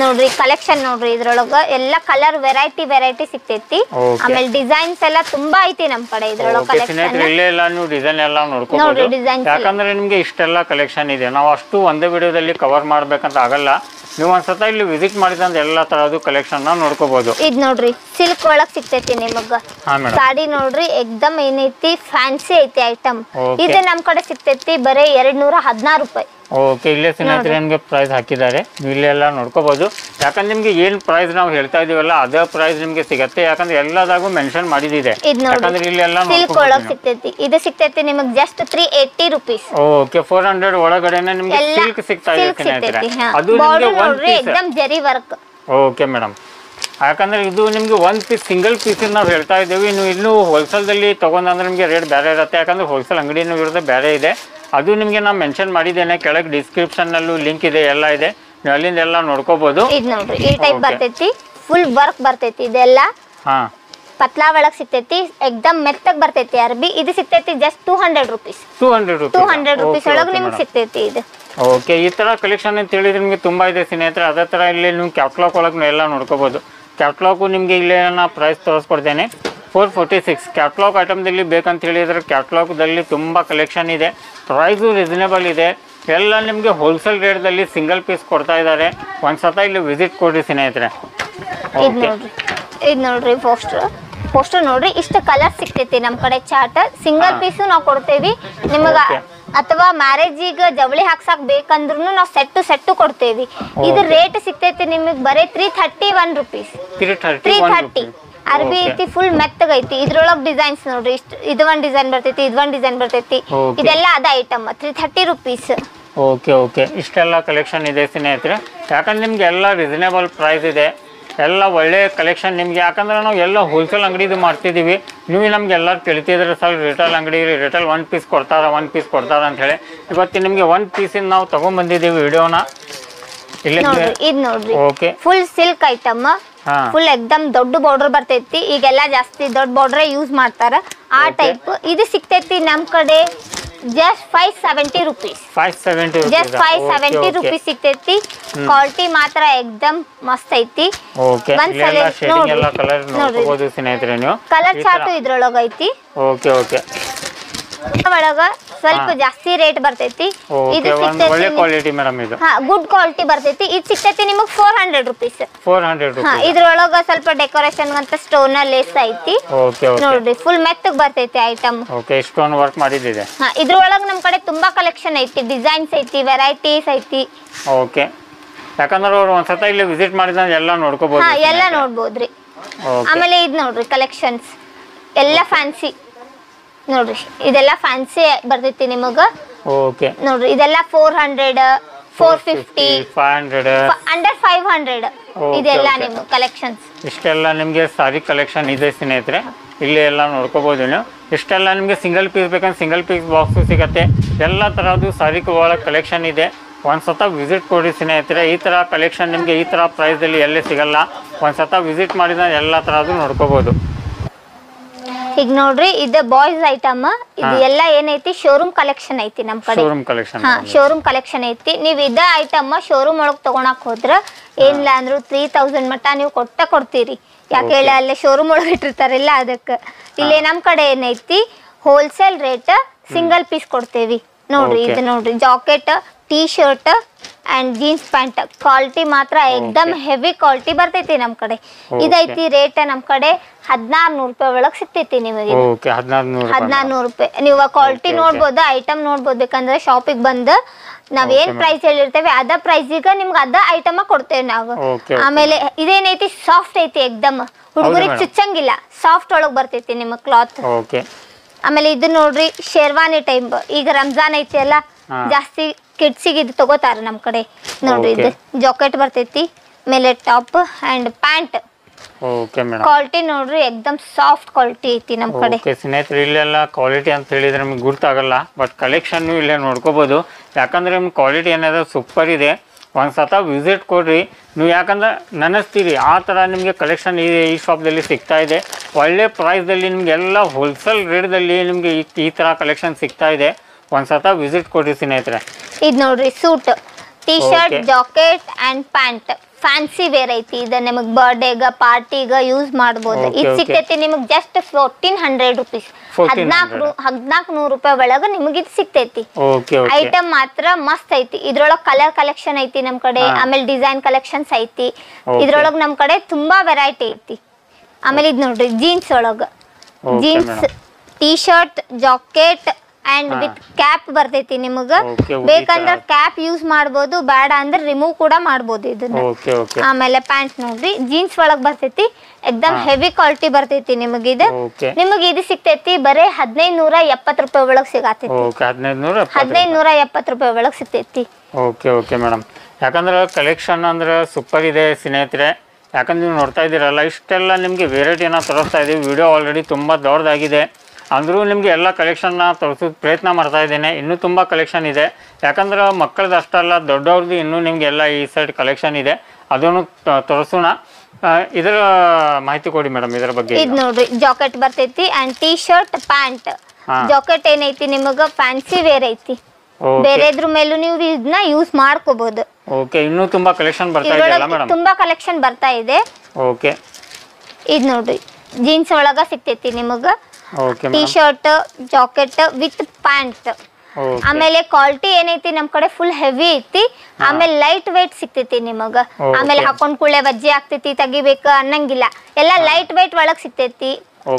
ನೋಡ್ರಿ ಕಲೆಕ್ಷನ್ ನೋಡ್ರಿ ಇದ್ರೊಳಗ ಎಲ್ಲ ಕಲರ್ ವೆರೈಟಿ ಸಿಗ್ತೈತಿ. ಆಮೇಲೆ ಡಿಸೈನ್ಸ್ ಎಲ್ಲ ತುಂಬಾ ಐತಿ ನಮ್ ಕಡೆ ಇದ್ರೊಳಗ ಕಲೆಕ್ಷನ್. ಇಲ್ಲೆಲ್ಲ ನೀವು ಡಿಸೈನ್ ಎಲ್ಲ ನೋಡ್ಕೋಬಹುದು. ಯಾಕಂದ್ರೆ ನಿಮ್ಗೆ ಇಷ್ಟೆಲ್ಲ ಕಲೆಕ್ಷನ್ ಇದೆ, ನಾವು ಅಷ್ಟು ಒಂದೇ ವಿಡಿಯೋದಲ್ಲಿ ಕವರ್ ಮಾಡ್ಬೇಕಂತ ಆಗಲ್ಲ. ನೀವು ಒಂದ್ಸತ ಇಲ್ಲಿ ವಿಸಿಟ್ ಮಾಡಿದ್ರೆ ಎಲ್ಲ ತರದ್ದು ಕಲೆಕ್ಷನ್ ನೋಡ್ಕೋಬಹುದು. ಇದ್ ನೋಡ್ರಿ ಸಿಲ್ಕ್ ಒಳಗ್ ಸಿಗ್ತೈತಿ ನಿಮಗ ಸಾಡಿ. ನೋಡ್ರಿ ಎಕ್ದಮ್ ಏನೈತಿ ಫ್ಯಾನ್ಸಿ ಐತಿ ಐಟಮ್. ಇದು ನಮ್ ಕಡೆ ಸಿಗ್ತೈತಿ ಬರೀ 216 ರೂಪಾಯಿ. ಓಕೆ, ಇಲ್ಲೇ ಸ್ನೇಹಿತರೆ ನಿಮಗೆ ಪ್ರೈಸ್ ಹಾಕಿದ್ದಾರೆ, ನೀವು ಇಲ್ಲೆಲ್ಲ ನೋಡ್ಕೋಬಹುದು. ಯಾಕಂದ್ರೆ ನಿಮ್ಗೆ ಏನ್ ಪ್ರೈಸ್ ನಾವು ಹೇಳ್ತಾ ಇದೀವಲ್ಲ ಅದೇ ಪ್ರೈಸ್ ನಿಮ್ಗೆ ಸಿಗತ್ತೆ. ಯಾಕಂದ್ರೆ ಎಲ್ಲದಾಗೂ ಮೆನ್ಷನ್ ಮಾಡಿದಿದೆ. ಯಾಕಂದ್ರೆ ಇಲ್ಲೆಲ್ಲ ಸಿಲ್ಕ್ ಒಳಗ್ ಸಿಗ್ತೈತಿ. ಇದು ಸಿಗ್ತೈತಿ ನಿಮಗೆ ಜಸ್ಟ್ 380 ರೂಪೀಸ್. ಓಕೆ, 400 ಒಳಗಡೆನೆ ನಿಮ್ಗೆ ಸಿಲ್ಕ್ ಸಿಗ್ತಾ ಇದೆ ಸ್ನೇಹಿತರೆ. ಅದು ನಿಮಗೆ ಎಕ್ದಮ್ ಜರಿ ವರ್ಕ್. ಓಕೆ ಮೇಡಮ್, ಯಾಕಂದ್ರೆ ಇದು ನಿಮ್ಗೆ ಒಂದು ಪೀಸ್ ಸಿಂಗಲ್ ಪೀಸ್ ನಾವು ಹೇಳ್ತಾ ಇದ್ದೀವಿ. ನೀವು ಇನ್ನೂ ಹೋಲ್ಸೇಲ್ದಲ್ಲಿ ತಗೊಂಡ್ರೆ ನಿಮಗೆ ರೇಟ್ ಬೇರೆ ಇರುತ್ತೆ. ಯಾಕಂದ್ರೆ ಹೋಲ್ಸೇಲ್ ಅಂಗಡಿನೂ ಇರುತ್ತೆ, ಬೇರೆ ಇದೆ. ಅದು ನಿಮಗೆ ನಾನು ಮೆನ್ಷನ್ ಮಾಡಿದ್ದೇನೆ, ಕೆಳಗೆ ಡಿಸ್ಕ್ರಿಪ್ಷನ್ ನಲ್ಲೂ ಲಿಂಕ್ ಇದೆ, ಎಲ್ಲ ಇದೆ. ನೀವು ಅಲ್ಲಿಂದ ಎಲ್ಲ ನೋಡ್ಕೋಬಹುದು. ಇದು ನೋಡ್ರಿ ಈ ಟೈಪ್ ಬರ್ತೈತಿ, ಫುಲ್ ವರ್ಕ್ ಬರ್ತೈತಿ. ಇದೆಲ್ಲ ಪತ್ಲಾ ಒಳಗ್ ಸಿಗ್ತೈತಿ, ಎಕ್ದಮ್ ಮೆತ್ತಗ್ ಬರ್ತೈತಿ ಅರ್ಬಿ. ಇದು ಸಿಗ್ತೈತಿ ಜಸ್ಟ್ 200 ರೂಪೀಸ್. 200 ರೂಪೀಸ್ ಒಳಗೆ ನಿಮ್ಗೆ ಸಿಗ್ತೈತಿ ಇದು. ಓಕೆ, ಈ ತರ ಕಲೆಕ್ಷನ್ ಅಂತ ಹೇಳಿದ್ರೆ ನಿಮಗೆ ತುಂಬಾ ಇದೆ ಸ್ನೇಹಿತರೆ. ಅದೇ ತರ ಇಲ್ಲಿ ನೀವು ಕ್ಯಾಟ್ಲಾಗ್ ಒಳಗೆ ಎಲ್ಲ ನೋಡ್ಕೋಬಹುದು. ಕ್ಯಾಟ್ಲಾಗು ನಿಮಗೆ ಇಲ್ಲೇ ನಾನು ಪ್ರೈಸ್ ತೋರಿಸ್ಕೊಡ್ತೇನೆ. 446 ಕ್ಯಾಟ್ಲಾಗ್ ಐಟಮ್ದಲ್ಲಿ ಬೇಕಂತ ಹೇಳಿದ್ರೆ ಕ್ಯಾಟ್ಲಾಗ್ದಲ್ಲಿ ತುಂಬ ಕಲೆಕ್ಷನ್ ಇದೆ. ಪ್ರೈಸು ರೀಸನೇಬಲ್ ಇದೆ. ಎಲ್ಲ ನಿಮಗೆ ಹೋಲ್ಸೇಲ್ ರೇಟ್ದಲ್ಲಿ ಸಿಂಗಲ್ ಪೀಸ್ ಕೊಡ್ತಾ ಇದ್ದಾರೆ. ಒಂದ್ಸತ ಇಲ್ಲಿ ವಿಸಿಟ್ ಕೊಡ್ರಿ ಸ್ನೇಹಿತರೆ. ಇದು ನೋಡ್ರಿ ಪೋಸ್ಟರ್ ನೋಡ್ರಿ, ಇಷ್ಟು ಕಲರ್ ಸಿಗ್ತೈತಿ ನಮ್ಮ ಕಡೆ. ಚಾರ್ಟ್ ಸಿಂಗಲ್ ಪೀಸು ನಾವು ಕೊಡ್ತೇವಿ ನಿಮಗೆ. ಅಥವಾ ಮ್ಯಾರೇಜಿಗೆ ಜವಳಿ ಹಾಕ್ಸಕ್ ಬೇಕಂದ್ರೂ ನಾವು ಸೆಟ್ಟು ಕೊಡ್ತೇವಿ. ಇದು ರೇಟ್ ಸಿಗ್ತೈತಿ ನಿಮಗೆ ಬರೀ 331 ರೂಪೀಸ್. 330 ಅರ್ಬಿ ಐತಿ, ಫುಲ್ ಮೆತ್ತಗೈತಿ. ಇದ್ರೊಳಗ್ ಡಿಸೈನ್ಸ್ ನೋಡ್ರಿ, ಇದು ಒಂದ್ ಡಿಸೈನ್ ಬರ್ತೈತಿ, ಇದೊಂದ್ ಡಿಸೈನ್ ಬರ್ತೈತಿ. ಇದೆಲ್ಲ ಅದ ಐಟಮ್ 330 ರೂಪೀಸ್. ಓಕೆ, ಇಷ್ಟೆಲ್ಲ ಕಲೆಕ್ಷನ್ ಇದೆ ಸ್ನೇಹಿತರೆ. ಯಾಕಂದ್ರೆ ನಿಮ್ಗೆ ಎಲ್ಲ ರೀಸನೇಬಲ್ ಪ್ರೈಸ್ ಇದೆ, ಎಲ್ಲ ಒಳ್ಳೆ ಕಲೆಕ್ಷನ್ ನಿಮ್ಗೆ. ಯಾಕಂದ್ರೆ ನಾವು ಎಲ್ಲ ಹೋಲ್ಸೇಲ್ ಅಂಗಡಿದು ಮಾಡ್ತಿದ್ದೀವಿ. ನೀವು ನಮ್ಗೆ ಎಲ್ಲರೂ ಕೇಳ್ತಿದ್ರೆ ಸರ್ ರಿಟೇಲ್ ಅಂಗಡಿ ರಿಟೇಲ್ 1 ಪೀಸ್ ಕೊಡ್ತಾರ ಅಂತ ಹೇಳಿ. ಇವತ್ತು ನಿಮಗೆ 1 ಪೀಸಿಂದ ನಾವು ತಗೊಂಡ್ಬಂದಿದ್ದೀವಿ ವಿಡಿಯೋನ. ಇದು ನೋಡ್ರಿ ಫುಲ್ ಸಿಲ್ಕ್ ಐಟಮ್, ಫುಲ್ ಎಕ್ದಮ್ ದೊಡ್ಡ ಬಾರ್ಡರ್ ಬರ್ತೈತಿ. ಈಗೆಲ್ಲ ಜಾಸ್ತಿ ದೊಡ್ಡ ಬಾರ್ಡರ್ ಯೂಸ್ ಮಾಡ್ತಾರ ಆ ಟೈಪ್. ಇದು ಸಿಗ್ತೈತಿ ನಮ್ ಕಡೆ ಜಸ್ಟ್ 570 ರೂಪೀಸ್. ಜಸ್ಟ್ 570 ರೂಪೀಸ್ ಸಿಗ್ತೈತಿ. ಕ್ವಾಲಿಟಿ ಮಾತ್ರ ಎಕ್ದಮ್ ಮಸ್ತ್ ಐತಿ. ಕಲರ್ ಚಾರ್ಟ್ ಇದ್ರೊಳಗ ಐತಿ. ಒಳಗ ಸ್ವಲ್ಪ ಜಾಸ್ತಿ ರೇಟ್ ಬರ್ತೈತಿ. ಇದು ಗುಡ್ ಕ್ವಾಲಿಟಿ ಬರ್ತೈತಿ. ಇದು ಸಿಗ್ತೈತಿ ನಿಮಗೆ 400 ರೂಪೀಸ್. ಇದ್ರೊಳಗ ಸ್ವಲ್ಪ ಡೆಕೋರೇಷನ್ ಅಂತ ಸ್ಟೋನ್ ಲೇಸ್ ಐತಿ ನೋಡ್ರಿ. ಫುಲ್ ಮೆತ್ತಗ್ ಬರ್ತೈತಿ ಐಟಮ್. Stone work ಮಾಡಿದಿದೆ. ಇದ್ರೊಳಗ ನಮ್ ಕಡೆ ತುಂಬಾ ಕಲೆಕ್ಷನ್ ಐತಿ, ಡಿಸೈನ್ಸ್ ಐತಿ, ವೆರೈಟೀಸ್ ಐತಿ. ಓಕೆ, ಯಾಕಂದ್ರೆ ಅವ್ರು ಒಂದ್ಸತ ಇಲ್ಲಿ ವಿಸಿಟ್ ಮಾಡಿದ್ರೆ ಎಲ್ಲ ನೋಡ್ಕೋಬಹುದು. ಎಲ್ಲ ನೋಡ್ಬೋದ್ರಿ. ಆಮೇಲೆ ಇದು ನೋಡ್ರಿ ಕಲೆಕ್ಷನ್ಸ್ ಎಲ್ಲ ಫ್ಯಾನ್ಸಿ ನೋಡ್ರಿ. ಇದೆಲ್ಲ ಫ್ಯಾನ್ಸಿ ಬರ್ತೈತಿ ನಿಮಗ. ಓಕೆ ನೋಡ್ರಿ ಇದೆಲ್ಲ 400, 450, 500, ಅಂಡರ್ 500 ಇದೆಲ್ಲ ನಿಮ್ಗೆ ಕಲೆಕ್ಷನ್ಸ್. ಇಷ್ಟೆಲ್ಲ ನಿಮಗೆ ಸಾರಿ ಕಲೆಕ್ಷನ್ ಇದೆ ಸ್ನೇಹಿತರೆ. ಇಲ್ಲಿ ಎಲ್ಲ ನೋಡ್ಕೋಬಹುದು ನೀವು. ಇಷ್ಟೆಲ್ಲ ನಿಮಗೆ ಸಿಂಗಲ್ ಪೀಸ್ ಬೇಕಂದ್ರೆ ಸಿಂಗಲ್ ಪೀಸ್ ಬಾಕ್ಸು ಸಿಗತ್ತೆ. ಎಲ್ಲ ತರಹದ್ದು ಸಾರಿ ಒಳಗೆ ಕಲೆಕ್ಷನ್ ಇದೆ. ಒಂದ್ಸತ ವಿಸಿಟ್ ಕೊಡಿ ಸ್ನೇಹಿತರೆ. ಈ ಥರ ಕಲೆಕ್ಷನ್ ನಿಮಗೆ ಈ ಥರ ಪ್ರೈಸಲ್ಲಿ ಎಲ್ಲೇ ಸಿಗಲ್ಲ. ಒಂದ್ಸತ ವಿಸಿಟ್ ಮಾಡಿದ್ರೆ ಎಲ್ಲ ಥರದ್ದು ನೋಡ್ಕೋಬೋದು. ಈಗ ನೋಡ್ರಿ ಇದು ಬಾಯ್ಸ್ ಐಟಮ್, ಇದು ಎಲ್ಲ ಏನೈತಿ ಶೋರೂಮ್ ಕಲೆಕ್ಷನ್ ಐತಿ ನಮ್ ಕಡೆ. Showroom collection. ಹಾ, ಶೋರೂಮ್ ಕಲೆಕ್ಷನ್ ಐತಿ. ನೀವ್ ಇದ ಐಟಮ್ ಶೋರೂಮ್ ಒಳಗ್ ತಗೊಳಕ್ ಹೋದ್ರ ಏನಿಲ್ಲ ಅಂದ್ರು 3000 ಮಟ್ಟ ನೀವು ಕೊಡ್ತೀರಿ. ಯಾಕೆ ಹೇಳಿ ಅಲ್ಲೇ ಶೋರೂಮ್ ಒಳಗೆ ಇಟ್ಟಿರ್ತಾರಲ್ಲ ಅದಕ್ಕೆ. ಇಲ್ಲಿ ನಮ್ ಕಡೆ ಏನೈತಿ ಹೋಲ್ಸೇಲ್ ರೇಟ್ ಸಿಂಗಲ್ ಪೀಸ್ ಕೊಡ್ತೇವಿ. ನೋಡ್ರಿ ಇದು ನೋಡ್ರಿ jacket, T shirt and jeans pant quality ಮಾತ್ರ ಎಕ್ದಮ್ ಹೆವಿ ಕ್ವಾಲಿಟಿ ಬರ್ತೈತಿ ನಮ್ ಕಡೆ. ಇದೈತಿ ರೇಟ್ ನಮ್ ಕಡೆ 1600 ರೂಪಾಯಿ ಒಳಗ್ ಸಿಗ್ತೈತಿ ನಿಮಗೆ. 1600 ರೂಪಾಯಿ. ನೀವು ಕ್ವಾಲಿಟಿ ನೋಡ್ಬೋದು, ಐಟಮ್ ನೋಡ್ಬೋದು. ಬೇಕಂದ್ರೆ ಶಾಪಿಗೆ ಬಂದು ನಾವ್ ಏನ್ ಪ್ರೈಸ್ ಹೇಳಿರ್ತೇವೆ ಅದ ಪ್ರೈಸಿಗೆ ನಿಮ್ಗೆ ಅದ ಐಟಮ್ ಕೊಡ್ತೇವೆ ನಾವು. ಆಮೇಲೆ ಇದೇನೈತಿ ಸಾಫ್ಟ್ ಐತಿ ಎಕ್ದಮ್, ಹುಡುಗರಿಗೆ ಚುಚ್ಚಂಗಿಲ್ಲ, ಸಾಫ್ಟ್ ಒಳಗ್ ಬರ್ತೈತಿ ನಿಮಗ್ ಕ್ಲಾತ್. ಆಮೇಲೆ ಇದು ನೋಡ್ರಿ ಶೇರ್ವಾನಿ ಟೈಪ್. ಈಗ ರಂಜಾನ್ ಐತಿ ಅಲ್ಲ, ಜಾಸ್ತಿ ಕಿಡ್ಸಿಗೆ ಇದು ತಗೋತಾರ ನಮ್ ಕಡೆ. ನೋಡ್ರಿ ಇದು ಜಾಕೆಟ್ ಬರ್ತೈತಿ, ಮೇಲೆ ಟಾಪ್ ಅಂಡ್ ಪ್ಯಾಂಟ್. ಕ್ವಾಲಿಟಿ ನೋಡ್ರಿ ಎಕ್ದಮ್ ಸಾಫ್ಟ್ ಕ್ವಾಲಿಟಿ ಐತಿ ನಮ್ ಕಡೆ. ಸ್ನೇಹಿತರೆ ಇಲ್ಲೆಲ್ಲ ಕ್ವಾಲಿಟಿ ಅಂತ ಹೇಳಿದ್ರೆ ನಮ್ಗೆ ಗುರ್ತಾಗಲ್ಲ, ಬಟ್ ಕಲೆಕ್ಷನ್ ಇಲ್ಲೇ ನೋಡ್ಕೋಬಹುದು. ಯಾಕಂದ್ರೆ ನಿಮ್ಗೆ ಕ್ವಾಲಿಟಿ ಏನಾದ್ರು ಸೂಪರ್ ಇದೆ. ಒಂದ್ಸತ ವಿಸಿಟ್ ಕೊಡ್ರಿ ನೀವು, ಯಾಕಂದ್ರೆ ನೆನೆಸ್ತೀರಿ ಆ ಥರ ನಿಮಗೆ ಕಲೆಕ್ಷನ್ ಈ ಶಾಪ್ದಲ್ಲಿ ಸಿಗ್ತಾ ಇದೆ. ಒಳ್ಳೆ ಪ್ರೈಸ್ದಲ್ಲಿ ನಿಮಗೆಲ್ಲ ಹೋಲ್ಸೇಲ್ ರೇಟ್ದಲ್ಲಿ ನಿಮಗೆ ಈ ಥರ ಕಲೆಕ್ಷನ್ ಸಿಗ್ತಾ ಇದೆ. ಒಂದ್ಸತ ವಿಸಿಟ್ ಕೊಡ್ರಿ ಸ್ನೇಹಿತರೆ. ಇದು ನೋಡ್ರಿ suit, T shirt, jacket and pant fancy wear ಐತಿ. ಇದು ನಿಮಗೆ ಬರ್ಡೇಗ ಪಾರ್ಟಿಗ ಯೂಸ್ ಮಾಡ್ಬೋದು. ಇದು ಸಿಗ್ತೈತಿ ನಿಮಗೆ ಜಸ್ಟ್ 1400 ರೂಪೀಸ್. 1400 ರೂಪಾಯಿ ಒಳಗ ನಿಮಗೆ ಇದು ಸಿಗ್ತೈತಿ. ಐಟಮ್ ಮಾತ್ರ ಮಸ್ತ್ ಐತಿ. ಇದ್ರೊಳಗ ಕಲರ್ ಕಲೆಕ್ಷನ್ ಐತಿ ನಮ್ ಕಡೆ, ಆಮೇಲೆ ಡಿಸೈನ್ ಕಲೆಕ್ಷನ್ಸ್ ಐತಿ. ಇದ್ರೊಳಗ ನಮ್ ಕಡೆ ತುಂಬಾ ವೆರೈಟಿ ಐತಿ. ಆಮೇಲೆ ಇದು ನೋಡ್ರಿ ಜೀನ್ಸ್ ಒಳಗ jeans, tea shirt, jacket and with cap ಬರ್ತೈತಿ ನಿಮಗ. ಬೇಕಂದ್ರೆ ಕ್ಯಾಪ್ ಯೂಸ್ ಮಾಡ್ಬೋದು, ಬೇಡ ಅಂದ್ರೆ ರಿಮೂವ್ ಕೂಡ ಮಾಡ್ಬೋದು ಇದನ್ನ. ಆಮೇಲೆ ಪ್ಯಾಂಟ್ ನೋಡ್ರಿ ಜೀನ್ಸ್ ಒಳಗ್ ಬರ್ತೈತಿ, ಎಕ್ದಮ್ ಹೆವಿ ಕ್ವಾಲಿಟಿ ಬರ್ತೈತಿ ನಿಮಗೆ. ಇದು ನಿಮಗೆ ಇದು ಸಿಗ್ತೈತಿ ಬರೇ 1570 ರೂಪಾಯಿ ಒಳಗ್ ಸಿಗತೈತಿ. 1570 ರೂಪಾಯಿ ಒಳಗ್ ಸಿಗ್ತೈತಿ. ಓಕೆ ಮೇಡಮ್, ಯಾಕಂದ್ರೆ ಕಲೆಕ್ಷನ್ ಅಂದ್ರೆ ಸೂಪರ್ ಇದೆ ಸ್ನೇಹಿತರೆ. ಯಾಕಂದ್ರೆ ನೀವು ನೋಡ್ತಾ ಇದ್ದೀರಲ್ಲ, ಇಷ್ಟೆಲ್ಲ ನಿಮಗೆ ವೆರೈಟಿನ ತೋರಿಸ್ತಾ ಇದೀವಿ. ವಿಡಿಯೋ ಆಲ್ರೆಡಿ ತುಂಬ ದೊಡ್ಡದಾಗಿದೆ, ಅಂದರೂ ನಿಮಗೆ ಎಲ್ಲ ಕಲೆಕ್ಷನ್ನ ತೋರಿಸೋದು ಪ್ರಯತ್ನ ಮಾಡ್ತಾ ಇದ್ದೇನೆ. ಇನ್ನೂ ತುಂಬ ಕಲೆಕ್ಷನ್ ಇದೆ. ಯಾಕಂದ್ರೆ ಮಕ್ಕಳದ್ದು ಅಷ್ಟಲ್ಲ, ದೊಡ್ಡವ್ರದ್ದು ಇನ್ನೂ ನಿಮಗೆಲ್ಲ ಈ ಸೈಡ್ ಕಲೆಕ್ಷನ್ ಇದೆ, ಅದನ್ನು ತೋರಿಸೋಣ. ಇದರ ಮಾಹಿತಿ ಕೊಡಿ ಮೇಡಮ್ ಇದರ ಬಗ್ಗೆ. ಇದು ನೋಡ್ರಿ ಜಾಕೆಟ್ ಬರ್ತೈತಿ and T shirt pant. Jacket ಏನೈತಿ ನಿಮಗ ಫ್ಯಾನ್ಸಿ ವೇರ್ ಐತಿ, ಬೇರೆದ್ರ ಮೇಲೂ ನೀವು ಇದನ್ನ ಯೂಸ್ ಮಾಡ್ಕೋಬಹುದು. ಇನ್ನೂ ತುಂಬಾ ಕಲೆಕ್ಷನ್ ಬರ್ತಾ ಇದೆ ಮೇಡಮ್, ತುಂಬಾ ಕಲೆಕ್ಷನ್ ಬರ್ತಾ ಇದೆ. ಇದು ನೋಡ್ರಿ ಜೀನ್ಸ್ ಒಳಗ ಸಿಗ್ತೈತಿ ನಿಮಗ tea shirt, jacket with pant. ಆಮೇಲೆ ಕ್ವಾಲಿಟಿ ಏನೈತಿ ನಮ್ ಕಡೆ ಫುಲ್ ಹೆವಿ ಐತಿ. ಆಮೇಲೆ ಲೈಟ್ ವೇಟ್ ಸಿಗ್ತೈತಿ ನಿಮಗ. ಆಮೇಲೆ ಹಾಕೊಂಡ್ ಕೂಡಲೇ ವಜ್ಜೆ ಆಗ್ತೈತಿ, ತೆಗಿಬೇಕು ಅನ್ನಂಗಿಲ್ಲ. ಎಲ್ಲ ಲೈಟ್ ವೇಟ್ ಒಳಗ್ ಸಿಗ್ತೈತಿ.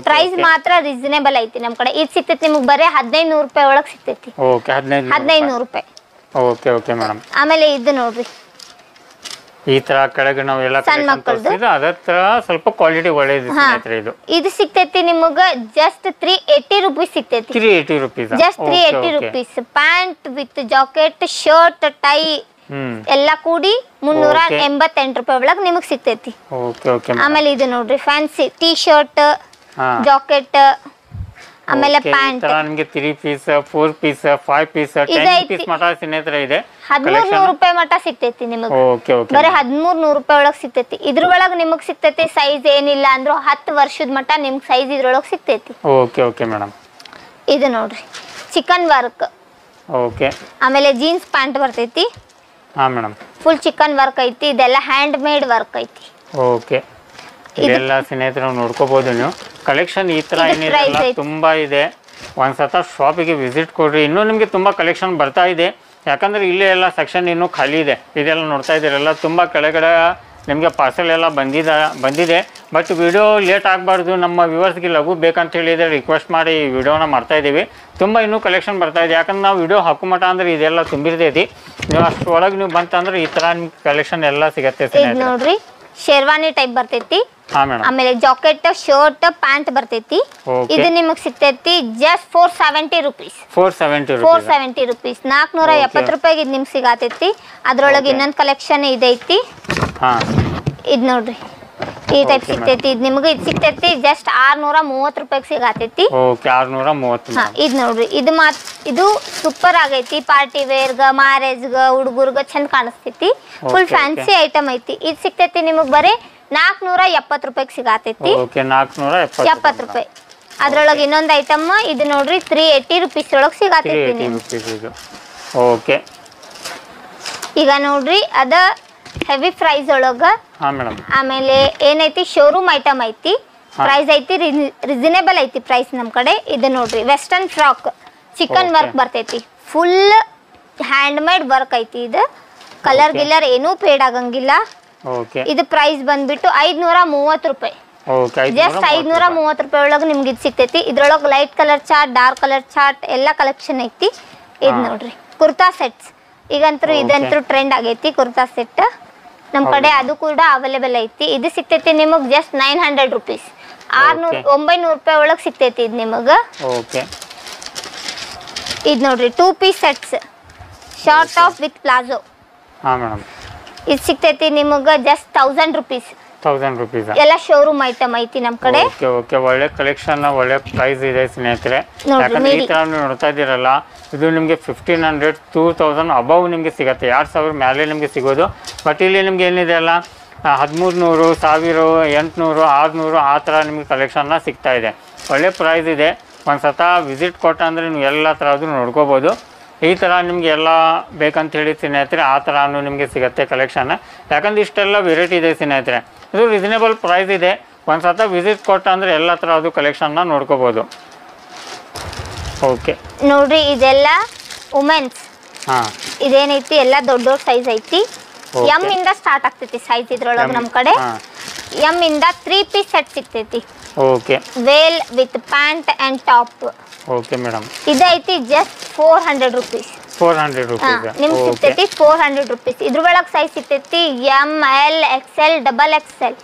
ಪ್ರೈಸ್ ಮಾತ್ರ ರೀಸನೇಬಲ್ ಐತಿ ನಮ್ ಕಡೆ. ಇದು ಸಿಗ್ತೈತಿ ನಿಮಗ್ ಬರೇ 1500 ರೂಪಾಯಿ ಒಳಗ್ ಸಿಗ್ತೈತಿ. 1500 ರೂಪಾಯಿ. ಆಮೇಲೆ ಇದು ನೋಡ್ರಿ ಈ ತರ ಕೆಳಗೆ ನಾವೆಲ್ಲ ಅದೇ ತರ ಸ್ವಲ್ಪ ಕ್ವಾಲಿಟಿ ಒಳ್ಳೆಯದು. ಇದು ಸಿಗ್ತೈತಿ ನಿಮಗ ಜಸ್ಟ್ 380 ರೂಪೀಸ್ ಸಿಗ್ತೈತಿ. 380 rupees, just 380 rupees. Pant with jacket, shirt, tie ಎಲ್ಲ ಕೂಡಿ 388 ರೂಪಾಯಿ ಒಳಗ್ ನಿಮಗ್ ಸಿಗ್ತೈತಿ. ಆಮೇಲೆ ಇದು ನೋಡ್ರಿ ಫ್ಯಾನ್ಸಿ ಟೀ ಶರ್ಟ್, ಜಾಕೆಟ್, ಆಮೇಲೆ ಪ್ಯಾಂಟ್ ನಿಮಗೆ 3 ಪೀಸ್, 4 ಪೀಸ್, 5 ಪೀಸ್, 10 ಪೀಸ್ ಮಟ ಸ್ನೇಹಿತರೆ ಇದೆ. 1300 ರೂಪಾಯಿ ಮಟ ಸಿಗ್ತೈತಿ ನಿಮಗೆ. ಬರೀ 1300 ರೂಪಾಯಿ ಒಳಗ್ ಸಿಗ್ತೈತಿ. ಇದ್ರೊಳಗ್ ನಿಮಗ್ ಸಿಗ್ತೈತಿ ಸೈಜ್ ಏನಿಲ್ಲ ಅಂದ್ರೂ 10 ವರ್ಷದ ಮಟ ನಿಮ್ಗೆ ಸೈಜ್ ಇದ್ರೊಳಗ್ ಸಿಗ್ತೈತಿ. Okay madam. ಇದು ನೋಡ್ರಿ ಚಿಕನ್ ವರ್ಕ್. ಆಮೇಲೆ ಜೀನ್ಸ್ ಪ್ಯಾಂಟ್ ಬರ್ತೈತಿ. ಫುಲ್ ಚಿಕನ್ ವರ್ಕ್ ಐತಿ. ಇದೆಲ್ಲ ಹ್ಯಾಂಡ್ ಮೇಡ್ ವರ್ಕ್ ಐತಿ. ಇದೆಲ್ಲ ಸ್ನೇಹಿತರು ನೋಡ್ಕೋಬಹುದು ನೀವು. ಕಲೆಕ್ಷನ್ ಈ ತರ ಏನಿಲ್ಲ ತುಂಬಾ ಇದೆ. ಒಂದ್ಸತ ಶಾಪಿಗೆ ವಿಸಿಟ್ ಕೊಡ್ರಿ. ಇನ್ನೂ ನಿಮ್ಗೆ ತುಂಬಾ ಕಲೆಕ್ಷನ್ ಬರ್ತಾ ಇದೆ. ಯಾಕಂದ್ರೆ ಇಲ್ಲೇ ಎಲ್ಲ ಸೆಕ್ಷನ್ ಇನ್ನೂ ಖಾಲಿ ಇದೆ. ಇದೆಲ್ಲ ನೋಡ್ತಾ ಇದ್ದೀರಲ್ಲ, ತುಂಬಾ ಕೆಳಗಡೆ ನಿಮಗೆ ಪಾರ್ಸೆಲ್ ಎಲ್ಲ ಬಂದಿದೆ. ಬಟ್ ವಿಡಿಯೋ ಲೇಟ್ ಆಗಬಾರ್ದು, ನಮ್ಮ ವ್ಯೂವರ್ಸ್ಗೆ ಲಘು ಬೇಕಂತ ಹೇಳಿದರೆ ರಿಕ್ವೆಸ್ಟ್ ಮಾಡಿ ಈ ವಿಡಿಯೋನ ಮಾಡ್ತಾ ಇದ್ದೀವಿ. ತುಂಬ ಇನ್ನೂ ಕಲೆಕ್ಷನ್ ಬರ್ತಾ ಇದೆ. ಯಾಕಂದ್ರೆ ನಾವು ವಿಡಿಯೋ ಹಾಕುಮಟ ಅಂದ್ರೆ ಇದೆಲ್ಲ ತುಂಬಿರ್ತೈತಿ. ನೀವು ಅಷ್ಟೊಳಗೆ ನೀವು ಬಂತಂದ್ರೆ ಈ ತರ ನಿಮ್ಗೆ ಕಲೆಕ್ಷನ್ ಎಲ್ಲ ಸಿಗತ್ತೆ ನೋಡ್ರಿ. ಶೇರ್ವಾನಿ ಟೈಪ್ ಬರ್ತೈತಿ. ಆಮೇಲೆ ಜಾಕೆಟ್, ಶರ್ಟ್, ಪ್ಯಾಂಟ್ ಬರ್ತೈತಿ. ಇದು ನಿಮಗ್ ಸಿಗ್ತೈತಿ ಜಸ್ಟ್ 470 ರೂಪೀಸ್. 470 ರೂಪೀಸ್. 470 ರೂಪಾಯಿಗೆ ಇದು ನಿಮ್ಗೆ ಸಿಗತೈತಿ. ಅದ್ರೊಳಗೆ ಇನ್ನೊಂದು ಕಲೆಕ್ಷನ್ ಇದೈತಿ. ಇದು ನೋಡ್ರಿ ಈ ಟೈಪ್ ಸಿಗ್ತೈತಿ. ಇದು ನಿಮ್ಗೆ ಇದು ಸಿಗ್ತೈತಿ ಜಸ್ಟ್ 630 ರೂಪಾಯಿಗೆ ಸಿಗತೈತಿ. 630. ಇದು ನೋಡ್ರಿ ಇದು ಸೂಪರ್ ಆಗೈತಿ. ಪಾರ್ಟಿ ವೇರ್ಗ, ಮ್ಯಾರೇಜ್ಗ, ಹುಡುಗರ್ಗ ಚಂದ ಕಾಣಿಸ್ತೈತಿ. ಫುಲ್ ಫ್ಯಾನ್ಸಿ ಐಟಮ್ ಐತಿ. ಇದು ಸಿಗ್ತೈತಿ ನಿಮಗ್ ಬರೀ 470 ರೂಪಾಯಿಗೆ ಸಿಗತೈತಿ. 470 ರೂಪಾಯಿ. ಅದ್ರೊಳಗೆ ಇನ್ನೊಂದು ಐಟಮ್ ಇದು ನೋಡ್ರಿ 380 ರುಪೀಸ್ ಒಳಗೆ ಸಿಗತೈತಿ ಇದು ಓಕೆ ಈಗ ನೋಡ್ರಿ ಅದ ಹೆವಿ ಪ್ರೈಸ್ ಒಳಗ ಹಾಂ ಮೇಡಮ್ ಆಮೇಲೆ ಏನೈತಿ ಶೋರೂಮ್ ಐಟಮ್ ಐತಿ ಪ್ರೈಸ್ ಐತಿ ರೀಸನೇಬಲ್ ಐತಿ ಪ್ರೈಸ್ ನಮ್ಮ ಕಡೆ ಇದು ನೋಡ್ರಿ ವೆಸ್ಟರ್ನ್ ಫ್ರಾಕ್ ಚಿಕನ್ ವರ್ಕ್ ಬರ್ತೈತಿ ಫುಲ್ ಹ್ಯಾಂಡ್ ಮೇಡ್ ವರ್ಕ್ ಐತಿ ಇದು ಕಲರ್ ಗಿಲ್ಲರ್ ಏನೂ ಫೇಡ್ ಆಗಂಗಿಲ್ಲ ಓಕೆ ಇದು ಪ್ರೈಸ್ ಬಂದ್ಬಿಟ್ಟು 530 ರೂಪಾಯಿ ಓಕೆ ಜಸ್ಟ್ 530 ರೂಪಾಯಿ ಒಳಗೆ ನಿಮ್ಗೆ ಇದು ಸಿಗ್ತೈತಿ ಇದ್ರೊಳಗೆ light colour chart dark colour chart ಎಲ್ಲ ಕಲೆಕ್ಷನ್ ಐತಿ ಇದು ನೋಡ್ರಿ ಕುರ್ತಾ ಸೆಟ್ಸ್ ಈಗಂತೂ ಇದಂತೂ ಟ್ರೆಂಡ್ ಆಗೈತಿ ಕುರ್ತಾ ಸೆಟ್ ನಮ್ಮ ಕಡೆ ಅದು ಕೂಡ ಅವೈಲೇಬಲ್ ಐತಿ ಇದು ಸಿಗ್ತೈತಿ ನಿಮಗೆ ಜಸ್ಟ್ 900 ರುಪೀಸ್ 900 ರೂಪಾಯಿ ಒಳಗೆ ಸಿಗ್ತೈತಿ ಇದು ನಿಮಗೆ ಓಕೆ ಇದು ನೋಡ್ರಿ 2 piece sets short top with palazzo ಹಾಂ ಮೇಡಮ್ ಇದು ಸಿಗ್ತೈತಿ ನಿಮಗೆ ಜಸ್ಟ್ 1000 ರುಪೀಸ್ 1000 ರುಪೀಸ್ ಎಲ್ಲ ಶೋರೂಮ್ ಐಟಮ್ ಐತಿ ನಮ್ಮ ಕಡೆ ಓಕೆ ಓಕೆ ಒಳ್ಳೆ ಕಲೆಕ್ಷನ್ ಒಳ್ಳೆ ಪ್ರೈಸ್ ಇದೆ ಸ್ನೇಹಿತರೆ ನೋಡ್ರಿ, ಯಾಕಂದ್ರೆ ಈ ಥರ ನೀವು ನೋಡ್ತಾ ಇದ್ದೀರಲ್ಲ ಇದು ನಿಮಗೆ 1500 2000 ಅಬವ್ ನಿಮಗೆ ಸಿಗುತ್ತೆ 2000 ಮೇಲೆ ನಿಮಗೆ ಸಿಗೋದು ಬಟ್ ಇಲ್ಲಿ ನಿಮ್ಗೆ ಏನಿದೆ ಅಲ್ಲ 1300 1800 600 ಆ ಥರ ನಿಮಗೆ ಕಲೆಕ್ಷನ್ನ ಸಿಗ್ತಾ ಇದೆ ಒಳ್ಳೆ ಪ್ರೈಸ್ ಇದೆ ಒಂದು ಸತ ವಿಸಿಟ್ ಕೊಟ್ಟ ಅಂದರೆ ನೀವು ಎಲ್ಲ ಥರದ್ದು ನೋಡ್ಕೋಬೋದು ಈ ಥರ ನಿಮಗೆ ಎಲ್ಲ ಬೇಕಂತ ಹೇಳಿ ಸ್ನೇಹಿತರೆ ಆ ಥರನೂ ನಿಮಗೆ ಸಿಗುತ್ತೆ ಕಲೆಕ್ಷನ್ ಯಾಕಂದ್ರೆ ಇಷ್ಟೆಲ್ಲ ವೆರೈಟಿ ಇದೆ ಸ್ನೇಹಿತರೆ ಇದು ರೀಸನೇಬಲ್ ಪ್ರೈಸ್ ಇದೆ ಒಂದು ಸತ ವಿಸಿಟ್ ಕೊಟ್ಟ ಅಂದರೆ ಎಲ್ಲ ಥರದ್ದು ಕಲೆಕ್ಷನ್ನ ನೋಡ್ಕೋಬೋದು ಓಕೆ ನೋಡ್ರಿ ಇದೆಲ್ಲ ವುಮೆನ್ಸ್ ಹಾಂ ಇದೇನೈತಿ ಎಲ್ಲ ದೊಡ್ಡ ಸೈಜ್ ಐತಿ ಎಮ್ ಇಂದ ಸ್ಟಾರ್ಟ್ ಆಗ್ತೈತಿ ಸೈಜ್ ಇದ್ರೊಳಗೆ ನಮ್ಮ ಕಡೆ ಎಮ್ ಇಂದ 3 ಪೀಸ್ ಸೆಟ್ ಸಿಗ್ತೈತಿ okay veil with pant and top okay madam ಇದೈತಿ ಜಸ್ಟ್ 400 ರುಪೀಸ್ 400 ರುಪೀಸ್ ನಿಮ್ಗೆ ಸಿಗ್ತೈತಿ 400 ರುಪೀಸ್ ಇದ್ರ ಒಳಗೆ ಸೈಜ್ ಸಿಗ್ತೈತಿ ಎಮ್ ಎಲ್ XL XXL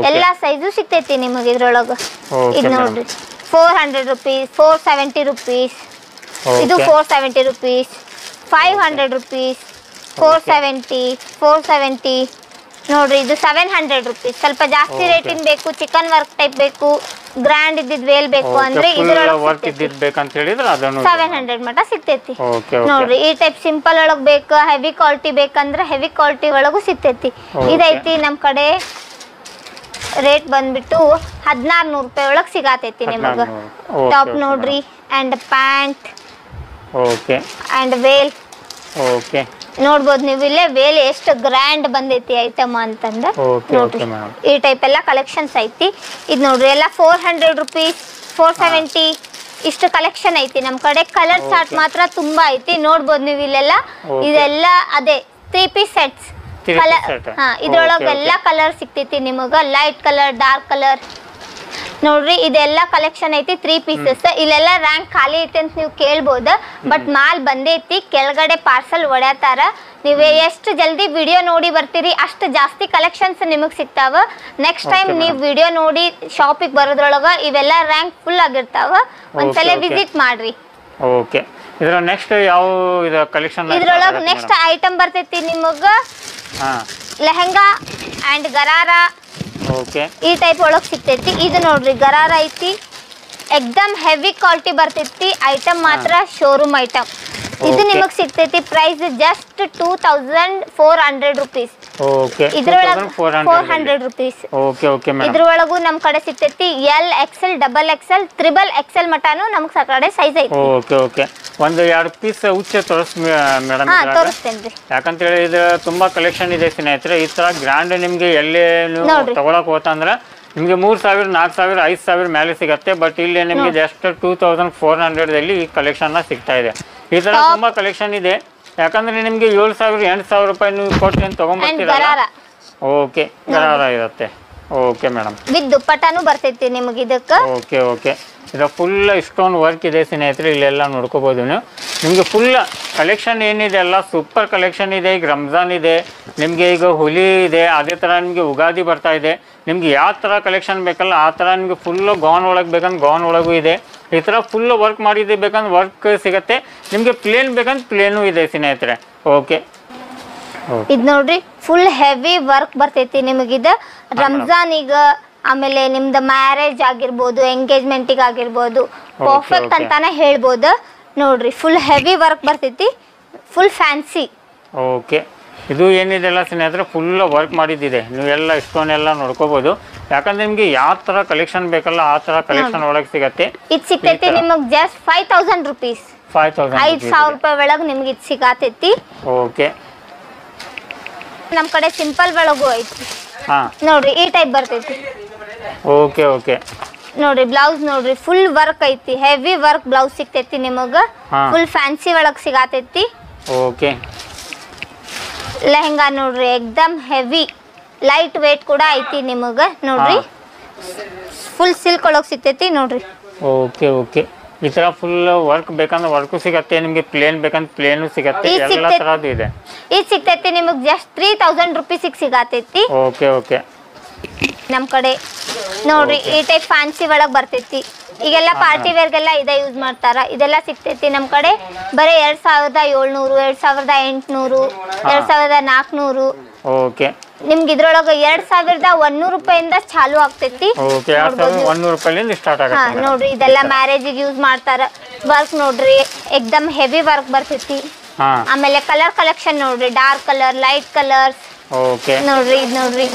ಎಲ್ಲ ಸೈಜು ಸಿಗ್ತೈತಿ ನಿಮಗೆ ಇದ್ರೊಳಗೆ ಇದು ನೋಡ್ರಿ 400 ರುಪೀಸ್ 470 ರುಪೀಸ್ ಇದು 470 ರುಪೀಸ್ 500 ರುಪೀಸ್ 470 ನೋಡ್ರಿ ಇದು 700 ರುಪೀಸ್ ಸ್ವಲ್ಪ ಜಾಸ್ತಿ ರೇಟಿನ ಬೇಕು ಚಿಕನ್ ವರ್ಕ್ ಟೈಪ್ ಬೇಕು ಗ್ರ್ಯಾಂಡ್ ಇದ್ದಿದ್ ವೇಲ್ ಬೇಕು ಅಂದ್ರೆ ವರ್ಕ್ ಇದ್ದಿದ್ ಬೇಕಂತ ಹೇಳಿದ್ರೆ ಅದನ್ನು 700 ಮಟ ಸಿಗ್ತೈತಿ ನೋಡ್ರಿ ಈ ಟೈಪ್ ಸಿಂಪಲ್ ಒಳಗ್ ಬೇಕು ಹೆವಿ ಕ್ವಾಲಿಟಿ ಬೇಕಂದ್ರೆ ಹೆವಿ ಕ್ವಾಲಿಟಿ ಒಳಗೂ ಸಿಗ್ತೈತಿ ಇದೈತಿ ನಮ್ ಕಡೆ ರೇಟ್ ಬಂದ್ಬಿಟ್ಟು 1600 ರೂಪಾಯಿ ಒಳಗೆ ಸಿಗತೈತಿ ನಿಮಗೆ ಟಾಪ್ ನೋಡ್ರಿ and pant okay and veil okay ನೋಡ್ಬೋದು ನೀವು ಇಲ್ಲೇ ವೇಲ್ ಎಷ್ಟು ಗ್ರ್ಯಾಂಡ್ ಬಂದೈತಿ ಐಟಮ್ ಅಂತಂದ್ರೆ ನೋಡ್ರಿ ಈ ಟೈಪ್ ಎಲ್ಲ ಕಲೆಕ್ಷನ್ಸ್ ಐತಿ ಇದು ನೋಡ್ರಿ ಎಲ್ಲ 400 ರುಪೀಸ್ 470 ಇಷ್ಟು ಕಲೆಕ್ಷನ್ ಐತಿ ನಮ್ಮ ಕಡೆ ಕಲರ್ ಚಾರ್ಟ್ ಮಾತ್ರ ತುಂಬಾ ಐತಿ ನೋಡ್ಬೋದು ನೀವು ಇಲ್ಲೆಲ್ಲ ಇದೆಲ್ಲ ಅದೇ 3 ಪೀಸ್ ಸೆಟ್ಸ್ ಇದ್ರೊಳಗೆಲ್ಲ ಕಲರ್ ಸಿಗ್ತೈತಿ ನಿಮಗೆ ಲೈಟ್ ಕಲರ್ ಡಾರ್ಕ್ ಕಲರ್ ನೋಡ್ರಿ ಇದೆಲ್ಲ ಕಲೆಕ್ಷನ್ ಐತಿ 3 ಪೀಸಸ್ ಇಲ್ಲೆಲ್ಲ ರ್ಯಾಂಕ್ ಖಾಲಿ ಐತಿ ಅಂತ ನೀವು ಕೇಳ್ಬೋದು ಬಟ್ ಮಾಲ್ ಬಂದೈತಿ ಕೆಳಗಡೆ ಪಾರ್ಸಲ್ ಹೊಡ್ಯಾತಾರ ನೀವು ಎಷ್ಟು ಜಲ್ದಿ ವಿಡಿಯೋ ನೋಡಿ ಬರ್ತೀರಿ ಅಷ್ಟು ಜಾಸ್ತಿ ಕಲೆಕ್ಷನ್ಸ್ ನಿಮಗೆ ಸಿಗ್ತಾವ ನೆಕ್ಸ್ಟ್ ಟೈಮ್ ನೀವು ವಿಡಿಯೋ ನೋಡಿ ಶಾಪಿಗೆ ಬರೋದ್ರೊಳಗ ಇವೆಲ್ಲ ರ್ಯಾಂಕ್ ಫುಲ್ ಆಗಿರ್ತಾವ ಒಂದ್ಸಲ ವಿಸಿಟ್ ಮಾಡ್ರಿ ಓಕೆ ಇದರ ನೆಕ್ಸ್ಟ್ ಯಾವ ಇದು ಕಲೆಕ್ಷನ್ ಇದ್ರೊಳಗೆ ನೆಕ್ಸ್ಟ್ ಐಟಮ್ ಬರ್ತೈತಿ ನಿಮಗೆ ಲೆಹಂಗಾ ಅಂಡ್ ಗರಾರಾ ಓಕೆ ಈ ಟೈಪ್ ಒಳಗೆ ಸಿಗ್ತೈತಿ ಇದು ನೋಡ್ರಿ ಗರಾರ ಐತಿ ಎಕ್ದಮ್ ಹೆವಿ ಕ್ವಾಲಿಟಿ ಬರ್ತೈತಿ ಐಟಮ್ ಮಾತ್ರ ಶೋರೂಮ್ ಐಟಮ್ ಇದು ನಿಮಗೆ ಸಿಗ್ತೈತಿ ಪ್ರೈಸ್ ಜಸ್ಟ್ 2400 ರುಪೀಸ್ ಓಕೆ ಇದ್ರೊಳಗೆ 400 ರುಪೀಸ್ ಓಕೆ ಓಕೆ ಮೇಡಂ ಇದ್ರೊಳಗೂ ನಮ್ಮ ಕಡೆ ಸಿಗ್ತೈತಿ ಎಲ್ XL XXL XXL ಮಟಾನು ನಮ್ಮ ಕಡೆ ಸೈಜ್ ಐತಿ ಓಕೆ ಓಕೆ ಒಂದು 2 ಪೀಸ್ ಉಚ್ಚ ತೋರಿಸ್ ಮೇಡಮ್ ತೋರಿಸ್ತೇನ್ರಿ ಯಾಕಂತ ಹೇಳಿ ಇದು ತುಂಬಾ ಕಲೆಕ್ಷನ್ ಇದೆ ಸ್ನೇಹಿತರೆ ಈ ತರ ಗ್ರ್ಯಾಂಡ್ ನಿಮಗೆ ಎಲ್ಲೇ ನೀವು ತಗೊಳಕ್ ಹೋತಂದ್ರೆ ನಿಮಗೆ 3000 4000 5000 ಮೇಲೆ ಸಿಗುತ್ತೆ ಬಟ್ ಇಲ್ಲಿ ನಿಮಗೆ ಜಸ್ಟ್ 2400 ಈ ಕಲೆಕ್ಷನ್ ಸಿಗ್ತಾ ಇದೆ ಈ ತರ ತುಂಬಾ ಕಲೆಕ್ಷನ್ ಇದೆ ಯಾಕಂದ್ರೆ ನಿಮಗೆ 7000 8000 ರೂಪಾಯಿ ನೀವು ಕೊಟ್ಟು ಏನು ತಗೊಂಡ್ಬರ್ತೀರಲ್ಲ ಓಕೆ ಗರಾರ ಇರುತ್ತೆ ಓಕೆ ಮೇಡಮ್ ವಿತ್ ದುಪ್ಪಟ್ಟಾನು ಬರ್ತೈತಿ ನಿಮಗೆ ಇದಕ್ಕೆ ಓಕೆ ಓಕೆ ಇದು ಫುಲ್ ಇಷ್ಟೊಂದು ವರ್ಕ್ ಇದೆ ಸ್ನೇಹಿತರೆ ಇಲ್ಲೆಲ್ಲ ನೋಡ್ಕೋಬೋದು ನೀವು ನಿಮಗೆ ಫುಲ್ ಕಲೆಕ್ಷನ್ ಏನಿದೆ ಅಲ್ಲ ಸೂಪರ್ ಕಲೆಕ್ಷನ್ ಇದೆ ಈಗ ರಂಜಾನ್ ಇದೆ ನಿಮಗೆ ಈಗ ಹೋಲಿ ಇದೆ ಅದೇ ಥರ ನಿಮಗೆ ಯುಗಾದಿ ಬರ್ತಾ ಇದೆ ನಿಮ್ಗೆ ಯಾವ ಥರ ಕಲೆಕ್ಷನ್ ಬೇಕಲ್ಲ ಆ ಥರ ನಿಮಗೆ ಫುಲ್ಲು ಗೌನ್ ಒಳಗೆ ಬೇಕಂದ್ರೆ ಗೌನ್ ಒಳಗೂ ಇದೆ ಈ ಥರ ಫುಲ್ ವರ್ಕ್ ಮಾಡಿದೆ ಬೇಕಂದ್ರೆ ವರ್ಕ್ ಸಿಗುತ್ತೆ ನಿಮಗೆ ಪ್ಲೇನ್ ಬೇಕಂದ್ರೆ ಪ್ಲೇನು ಇದೆ ಸ್ನೇಹಿತರೆ ಓಕೆ ಇದು ನೋಡ್ರಿ ಫುಲ್ ಹೆವಿ ವರ್ಕ್ ಬರ್ತೈತಿ ನಿಮಗಿದ ರಂಜಾನಿಗ ಆಮೇಲೆ ನಿಮ್ದು ಮ್ಯಾರೇಜ್ ಆಗಿರ್ಬೋದು ಎಂಗೇಜ್ಮೆಂಟಿಗೆ ಆಗಿರ್ಬೋದು ಪರ್ಫೆಕ್ಟ್ ಅಂತಾನೆ ಹೇಳ್ಬೋದು ನೋಡ್ರಿ ಫುಲ್ ಹೆವಿ ವರ್ಕ್ ಬರ್ತೈತಿ ಫುಲ್ ಫ್ಯಾನ್ಸಿ ಓಕೆ ಇದು ಏನಿದೆಲ್ಲ ಸ್ನೇಹಿತರೆ ಫುಲ್ ವರ್ಕ್ ಮಾಡಿದ್ದಿದೆ, ನೀವೆಲ್ಲ ಇಷ್ಟೊಂದೆಲ್ಲ ನೋಡ್ಕೋಬೋದು. ಯಾಕಂದ್ರೆ ನಿಮಗೆ ಯಾವ ಥರ ಕಲೆಕ್ಷನ್ ಬೇಕಲ್ಲ ಆ ಥರ ಕಲೆಕ್ಷನ್ ಒಳಗೆ ಸಿಗತ್ತೆ. ಇದು ಸಿಗ್ತೈತಿ ನಿಮಗೆ ಜಸ್ಟ್ 5000 rupees. 5000 ರೂಪಾಯಿ ಒಳಗೆ ನಿಮ್ಗೆ ಇದು ಸಿಗತೈತಿ. ಓಕೆ, ನಮ್ಮ ಕಡೆ ಸಿಂಪಲ್ ಒಳಗೂ ಐತಿ. ಹಾಂ ನೋಡ್ರಿ ಈ ಟೈಪ್ ಬರ್ತೈತಿ. ಓಕೆ ಓಕೆ, ನೋಡ್ರಿ ಬ್ಲೌಸ್ ನೋಡ್ರಿ ಫುಲ್ ವರ್ಕ್ ಐತಿ, ಹೆವಿ ವರ್ಕ್ ಬ್ಲೌಸ್ ಸಿಗ್ತೈತಿ ನಿಮಗೆ. ಫುಲ್ ಫ್ಯಾನ್ಸಿ ಒಳಗೆ ಸಿಗತೈತಿ. ಓಕೆ, ಲೆಹಂಗಾ ನೋಡ್ರಿ ಎಕ್ದಮ್ ಹೆವಿ ಲೈಟ್ ವೇಟ್ ಕೂಡ ಐತಿ ನಿಮಗೆ. ನೋಡ್ರಿ ಫುಲ್ ಸಿಲ್ಕ್ ಒಳಗೆ ಸಿಗ್ತೈತಿ ನೋಡ್ರಿ. ಓಕೆ ಓಕೆ, ಈ ಥರ ಫುಲ್ ವರ್ಕ್ ಬೇಕಂದ್ರೆ ವರ್ಕು ಸಿಗತ್ತೆ, ನಿಮಗೆ ಪ್ಲೇನ್ ಬೇಕಂದ್ರೆ ಪ್ಲೇನು ಸಿಗತ್ತೆ, ಎಲ್ಲ ಥರದ್ದು ಇದೆ. ಇದು ಸಿಗ್ತೈತಿ ನಿಮಗೆ ಜಸ್ಟ್ 3000 ರೂಪೀಸಿಗೆ ಸಿಗತೈತಿ. ಓಕೆ ಓಕೆ, ನಮ್ಮ ಕಡೆ ನೋಡ್ರಿ ಈ ಟೈಪ್ ಫ್ಯಾನ್ಸಿ ಒಳಗೆ ಬರ್ತೈತಿ. ಈಗೆಲ್ಲ ಪಾರ್ಟಿ ವೇರ್ಗೆಲ್ಲ ಇದೇ ಯೂಸ್ ಮಾಡ್ತಾರ. ಇದೆಲ್ಲ ಸಿಗ್ತೈತಿ ನಮ್ಮ ಕಡೆ ಬರೀ 2700, 2800, 2400. ಓಕೆ, ನಿಮ್ಗೆ ಇದ್ರೊಳಗೆ 2100 ರೂಪಾಯಿಂದ ಚಾಲು ಆಗ್ತೈತಿ. ಓಕೆ, 2100 ರೂಪಾಯಿಲಿಂದ ಸ್ಟಾರ್ಟ್ ಆಗುತ್ತೆ. ನೋಡ್ರಿ ಇದೆಲ್ಲ ಮ್ಯಾರೇಜಿಗೆ ಯೂಸ್ ಮಾಡ್ತಾರ. ವರ್ಕ್ ನೋಡ್ರಿ ಎಕ್ದಮ್ ಹೆವಿ ವರ್ಕ್ ಬರ್ತೈತಿ. ಆಮೇಲೆ ಕಲರ್ ಕಲೆಕ್ಷನ್ ನೋಡ್ರಿ, dark colour, light colours. Okay, ನೋಡ್ರಿ ಇದು ನೋಡ್ರಿ.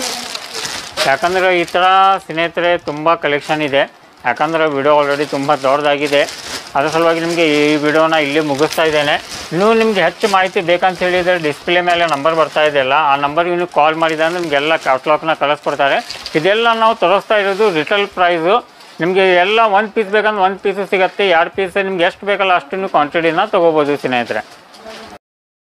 ಯಾಕಂದ್ರೆ ಈ ಥರ ಸ್ನೇಹಿತರೆ ತುಂಬ ಕಲೆಕ್ಷನ್ ಇದೆ. ಯಾಕಂದ್ರೆ ವಿಡಿಯೋ ಆಲ್ರೆಡಿ ತುಂಬ ದೊಡ್ಡದಾಗಿದೆ, ಅದರ ಸಲುವಾಗಿ ನಿಮಗೆ ಈ ವಿಡಿಯೋನ ಇಲ್ಲಿ ಮುಗಿಸ್ತಾ ಇದ್ದೇನೆ. ಇನ್ನೂ ನಿಮಗೆ ಹೆಚ್ಚು ಮಾಹಿತಿ ಬೇಕಂತ ಹೇಳಿದರೆ ಡಿಸ್ಪ್ಲೇ ಮೇಲೆ ನಂಬರ್ ಬರ್ತಾ ಇದೆಯಲ್ಲ, ಆ ನಂಬರ್ಗೆ ನೀವು ಕಾಲ್ ಮಾಡಿದ್ರೆ ನಿಮಗೆಲ್ಲ ಕ್ಯಾಟ್ಲಾಗ್ನ ಕಳಿಸ್ಕೊಡ್ತಾರೆ. ಇದೆಲ್ಲ ನಾವು ತೋರಿಸ್ತಾ ಇರೋದು ರಿಟೇಲ್ ಪ್ರೈಸು. ನಿಮಗೆ ಎಲ್ಲ 1 ಪೀಸ್ ಬೇಕಂದ್ರೆ 1 ಪೀಸು ಸಿಗುತ್ತೆ, 2 ಪೀಸ್ ನಿಮ್ಗೆ ಎಷ್ಟು ಬೇಕಲ್ಲ ಅಷ್ಟು ನೀವು ಕ್ವಾಂಟಿಟಿನ ತೊಗೋಬೋದು ಸ್ನೇಹಿತರೆ.